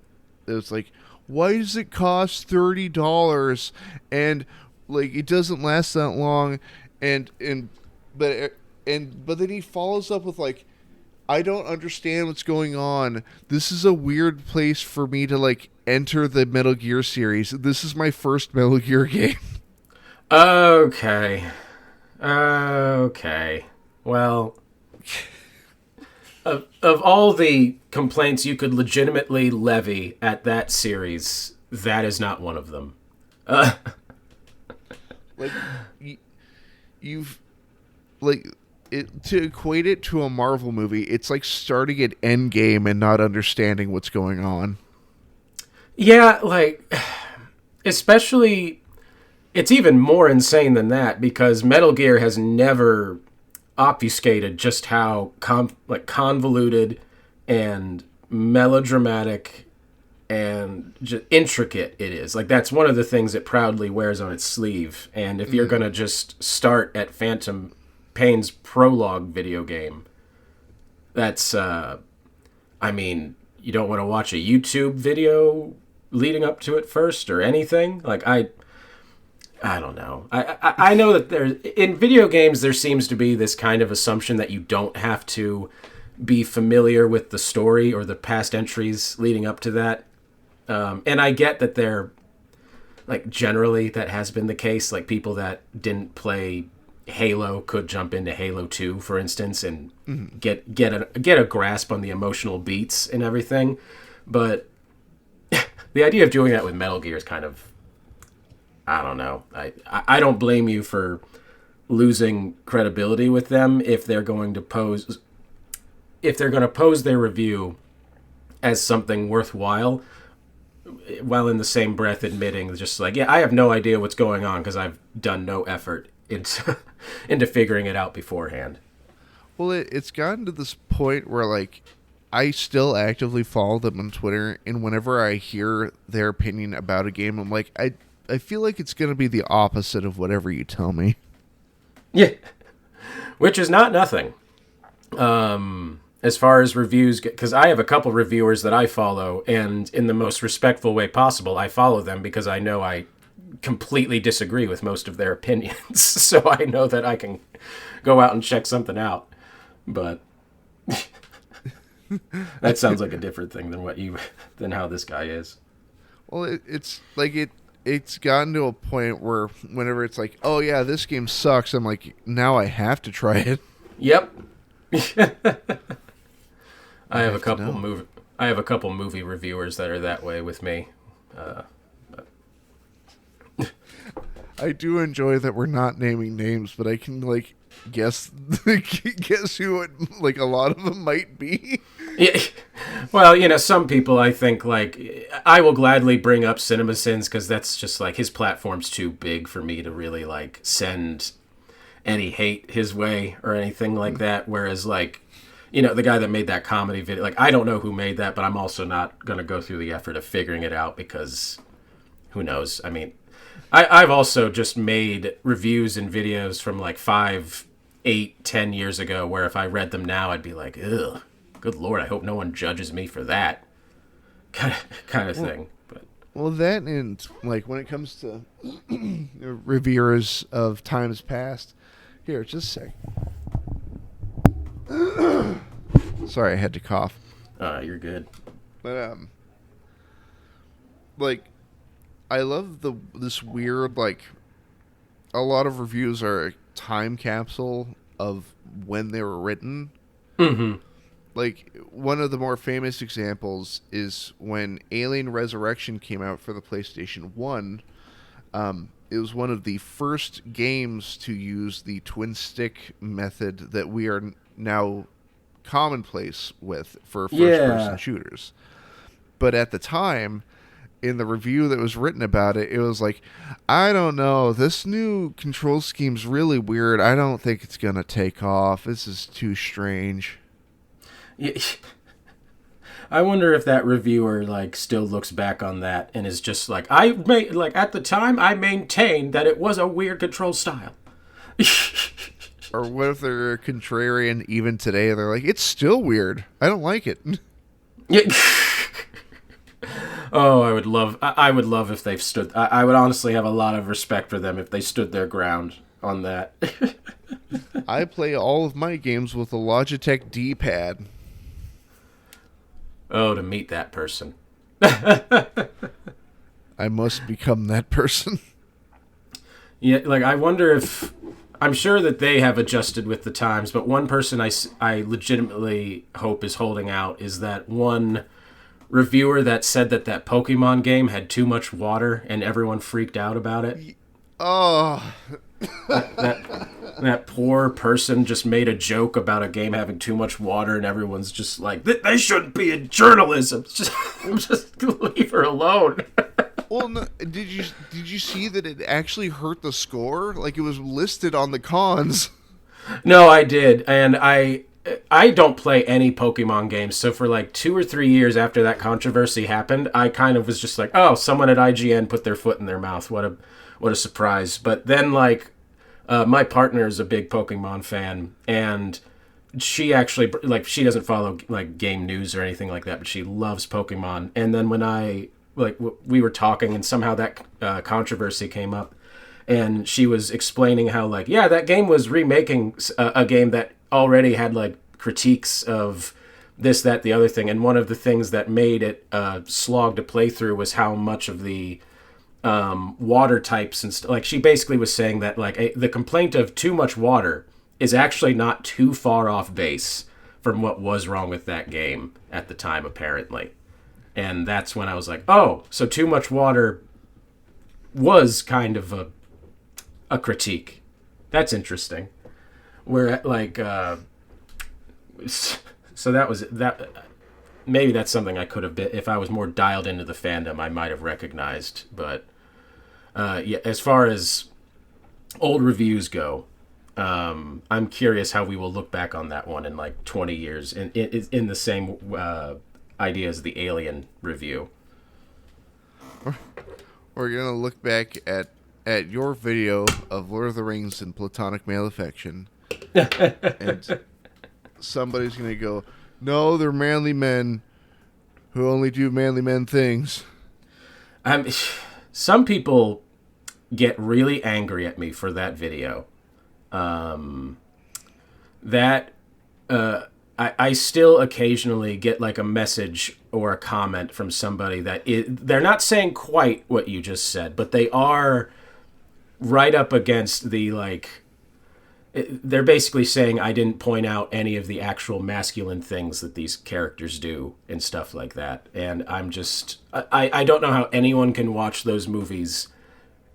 it was like, why does it cost $30 and like it doesn't last that long, but then he follows up with like, I don't understand what's going on. This is a weird place for me to like enter the Metal Gear series. This is my first Metal Gear game. Okay. Well, of all the complaints you could legitimately levy at that series, that is not one of them. Like, you've like it to equate it to a Marvel movie. It's like starting at Endgame and not understanding what's going on. Yeah, like, especially, it's even more insane than that because Metal Gear has never obfuscated just how convoluted and melodramatic and just intricate it is. Like, that's one of the things it proudly wears on its sleeve. And if you're gonna just start at Phantom Pain's prologue video game, that's you don't want to watch a YouTube video leading up to it first or anything. Like, I don't know. I know that in video games there seems to be this kind of assumption that you don't have to be familiar with the story or the past entries leading up to that. And I get that they're, like, generally that has been the case. Like, people that didn't play Halo could jump into Halo 2, for instance, and get a grasp on the emotional beats and everything. But the idea of doing that with Metal Gear is kind of, I don't know. I don't blame you for losing credibility with them if they're going to pose their review as something worthwhile, while in the same breath admitting just like, yeah, I have no idea what's going on because I've done no effort into figuring it out beforehand. Well, it's gotten to this point where like I still actively follow them on Twitter, and whenever I hear their opinion about a game, I'm like, I feel like it's going to be the opposite of whatever you tell me. Yeah, which is not nothing. As far as reviews, because I have a couple reviewers that I follow, and in the most respectful way possible, I follow them because I know I completely disagree with most of their opinions. So I know that I can go out and check something out. But that sounds like a different thing than how this guy is. Well, it's gotten to a point where whenever it's like, oh yeah, this game sucks, I'm like, now I have to try it. Yep. I have a couple movie reviewers that are that way with me. I do enjoy that we're not naming names, but I can like guess who it, like a lot of them might be. Yeah. Well, some people I think like I will gladly bring up CinemaSins because that's just like his platform's too big for me to really like send any hate his way or anything like that. Whereas like, the guy that made that comedy video, like I don't know who made that, but I'm also not going to go through the effort of figuring it out because who knows? I mean, I've also just made reviews and videos from like 5, 8, 10 years ago where if I read them now, I'd be like, ugh, good Lord, I hope no one judges me for that kind of thing. But well, that and like when it comes to reviewers of times past, here, just a sec. Sorry, I had to cough. You're good. But like, I love this weird like. A lot of reviews are a time capsule of when they were written. Mm-hmm. Like one of the more famous examples is when Alien Resurrection came out for the PlayStation 1. It was one of the first games to use the twin stick method that we are now commonplace with for first-person shooters. But at the time, in the review that was written about it, it was like, I don't know, this new control scheme's really weird. I don't think it's going to take off. This is too strange. Yeah. I wonder if that reviewer like still looks back on that and is just like, at the time I maintained that it was a weird control style. Or what if they're a contrarian even today? They're like, it's still weird. I don't like it. Yeah. Oh, I would love if they've stood. I would honestly have a lot of respect for them if they stood their ground on that. I play all of my games with a Logitech D-pad. Oh, to meet that person. I must become that person. Yeah, like I wonder if I'm sure that they have adjusted with the times, but one person I legitimately hope is holding out is that one reviewer that said that Pokemon game had too much water and everyone freaked out about it. Oh. That poor person just made a joke about a game having too much water and everyone's just like, they shouldn't be in journalism. Just leave her alone. Well, no, did you see that it actually hurt the score? Like, it was listed on the cons. No, I did, and I don't play any Pokemon games, so for like 2 or 3 years after that controversy happened, I kind of was just like, oh, someone at IGN put their foot in their mouth. What a surprise. But then, like, my partner is a big Pokemon fan, and she actually, like, she doesn't follow, like, game news or anything like that, but she loves Pokemon. And then when we were talking, and somehow that controversy came up, and she was explaining how, like, yeah, that game was remaking a game that already had, like, critiques of this, that, the other thing. And one of the things that made it slog to play through was how much of the water types and like, she basically was saying that, like, the complaint of too much water is actually not too far off base from what was wrong with that game at the time, apparently. And that's when I was like, oh, so too much water was kind of a critique. That's interesting. Where, like, so that was that. Maybe that's something I could have been, if I was more dialed into the fandom, I might have recognized. But yeah, as far as old reviews go, I'm curious how we will look back on that one in like 20 years in the same idea as the Alien review. We're going to look back at your video of Lord of the Rings and platonic male affection. And somebody's going to go, no, they're manly men who only do manly men things. Some people get really angry at me for that video. I still occasionally get like a message or a comment from somebody that they're not saying quite what you just said, but they are right up against the, like, they're basically saying I didn't point out any of the actual masculine things that these characters do and stuff like that. And I'm just, I don't know how anyone can watch those movies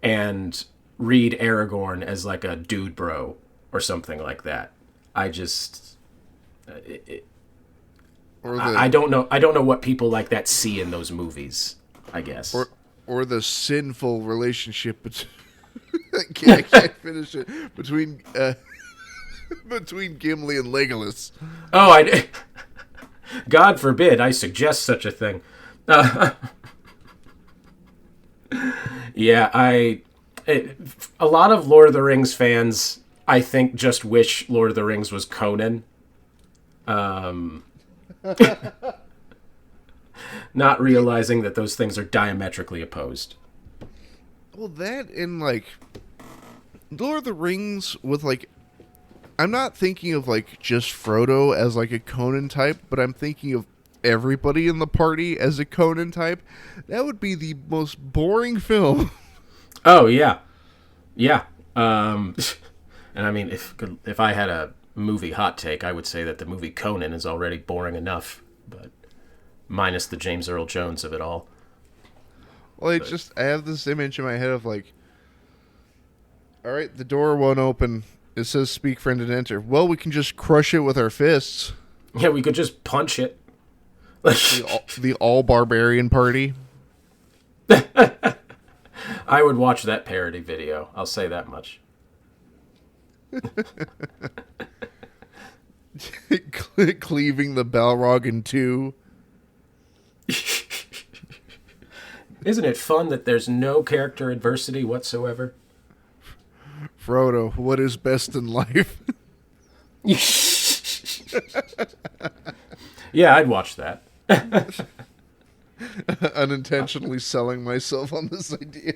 and read Aragorn as like a dude bro or something like that. I just, I don't know. I don't know what people like that see in those movies, I guess. Or the sinful relationship between, I can't finish it, between Gimli and Legolas. Oh, God forbid I suggest such a thing. Yeah, a lot of Lord of the Rings fans, I think, just wish Lord of the Rings was Conan. Not realizing that those things are diametrically opposed. Well, that and, like, Lord of the Rings with, like, I'm not thinking of, like, just Frodo as, like, a Conan type, but I'm thinking of everybody in the party as a Conan type. That would be the most boring film. Oh, yeah. Yeah. And I mean, if I had a movie hot take, I would say that the movie Conan is already boring enough, but minus the James Earl Jones of it all. Well, I have this image in my head of, like, all right, the door won't open. It says speak, friend, and enter. Well, we can just crush it with our fists. Yeah, we could just punch it. The all barbarian party. I would watch that parody video. I'll say that much. Cleaving the Balrog in two. Isn't it fun that there's no character adversity whatsoever? Frodo, what is best in life? Yeah, I'd watch that. Unintentionally selling myself on this idea.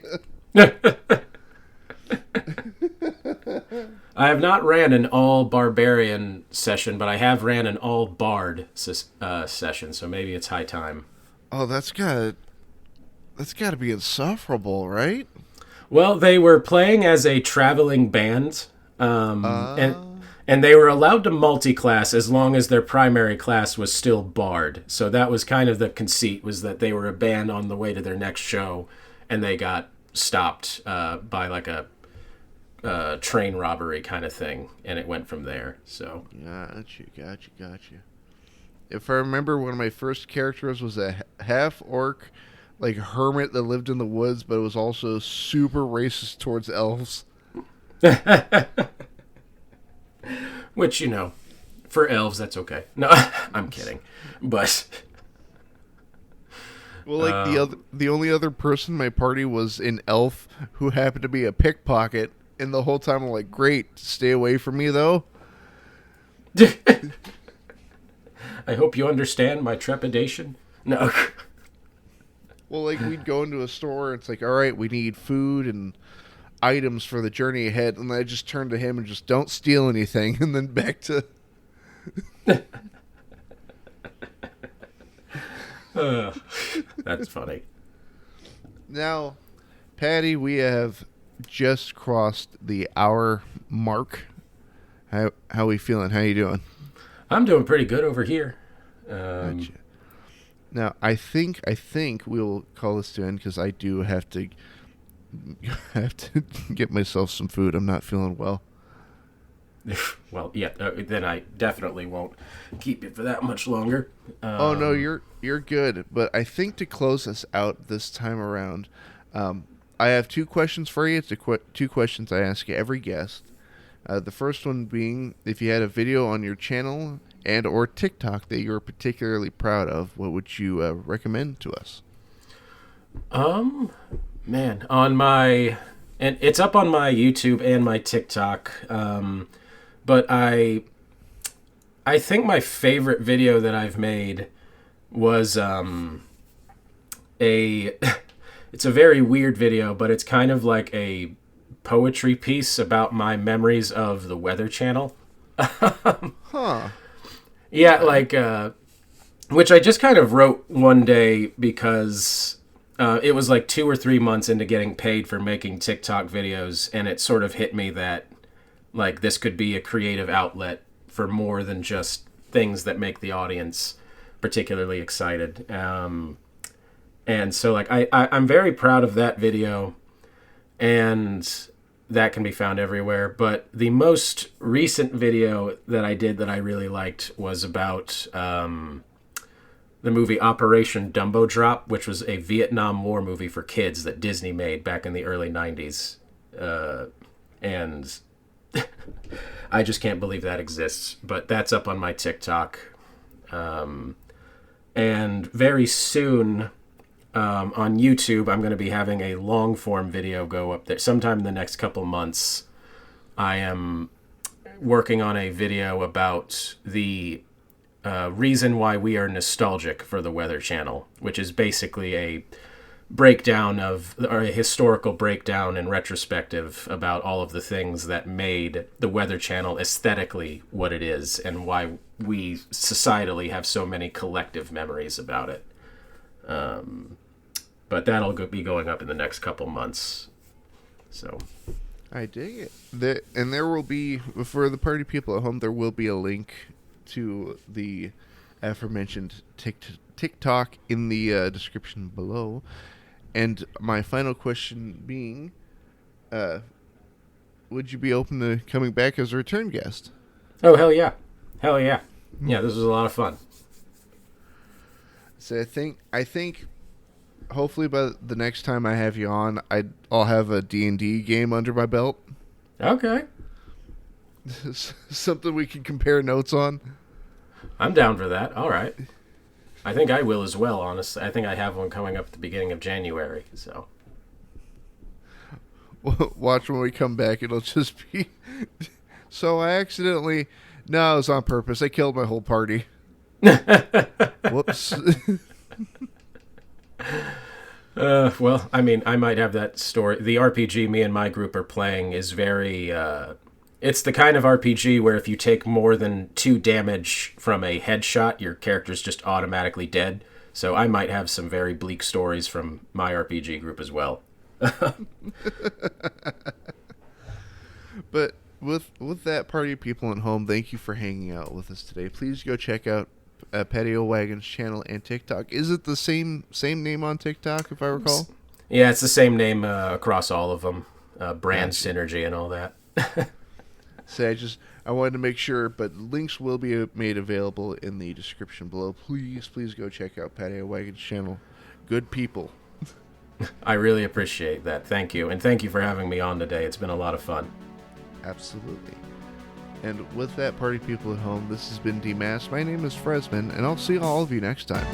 I have not ran an all barbarian session, but I have ran an all bard session, so maybe it's high time. Oh, that's gotta be insufferable, right? Well, they were playing as a traveling band, and they were allowed to multi-class as long as their primary class was still bard. So that was kind of the conceit, was that they were a band on the way to their next show, and they got stopped by like a train robbery kind of thing, and it went from there. So Gotcha. If I remember, one of my first characters was a half-orc, like hermit that lived in the woods, but it was also super racist towards elves. Which, you know, for elves, that's okay. No, I'm kidding. But well, like the only other person in my party was an elf who happened to be a pickpocket, and the whole time I'm like, great, stay away from me though. I hope you understand my trepidation. No. Well, like, we'd go into a store, it's like, all right, we need food and items for the journey ahead, and I just turn to him and just, don't steal anything, and then back to... That's funny. Now, Patty, we have just crossed the hour mark. How we feeling? How you doing? I'm doing pretty good over here. Gotcha. Now, I think we'll call this to end because I do have to get myself some food. I'm not feeling well. Well, yeah, then I definitely won't keep you for that much longer. Oh no, you're good. But I think to close us out this time around, I have two questions for you. It's two questions I ask every guest. The first one being, if you had a video on your channel and or TikTok that you're particularly proud of, what would you recommend to us? Man, and it's up on my YouTube and my TikTok. But I think my favorite video that I've made was it's a very weird video, but it's kind of like a poetry piece about my memories of the Weather Channel. Huh. Yeah, like, which I just kind of wrote one day because it was like 2 or 3 months into getting paid for making TikTok videos, and it sort of hit me that, like, this could be a creative outlet for more than just things that make the audience particularly excited. And so, like, I'm very proud of that video, and that can be found everywhere. But the most recent video that I did that I really liked was about the movie Operation Dumbo Drop, which was a Vietnam War movie for kids that Disney made back in the early 90s. And I just can't believe that exists. But that's up on my TikTok. And very soon on YouTube, I'm going to be having a long form video go up there. Sometime in the next couple months, I am working on a video about the reason why we are nostalgic for the Weather Channel, which is basically a breakdown or a historical breakdown and retrospective about all of the things that made the Weather Channel aesthetically what it is and why we societally have so many collective memories about it. But that'll be going up in the next couple months. So I dig it. There will be, for the party people at home, there will be a link to the aforementioned TikTok in the description below. And my final question being, would you be open to coming back as a return guest? Oh, hell yeah. Hell yeah. Yeah, this was a lot of fun. So I think hopefully by the next time I have you on, I'll have a D&D game under my belt. Okay. Something we can compare notes on. I'm down for that. All right. I think I will as well, honestly. I think I have one coming up at the beginning of January, so. Watch when we come back, it'll just be... So I accidentally... No, it was on purpose. I killed my whole party. Whoops. Well, I mean, I might have that story. The RPG me and my group are playing is very... it's the kind of RPG where if you take more than 2 damage from a headshot, your character's just automatically dead. So I might have some very bleak stories from my RPG group as well. But with that party of people at home, thank you for hanging out with us today. Please go check out Paddyowagon's channel and TikTok. Is it the same name on TikTok, if I recall? Yeah, it's the same name across all of them. Brand synergy and all that. So I wanted to make sure, but links will be made available in the description below. Please go check out Paddyowagon's channel. Good people. I really appreciate that. Thank you. And thank you for having me on today. It's been a lot of fun. Absolutely. And with that, party people at home, this has been Demasked. My name is Fresman, and I'll see all of you next time.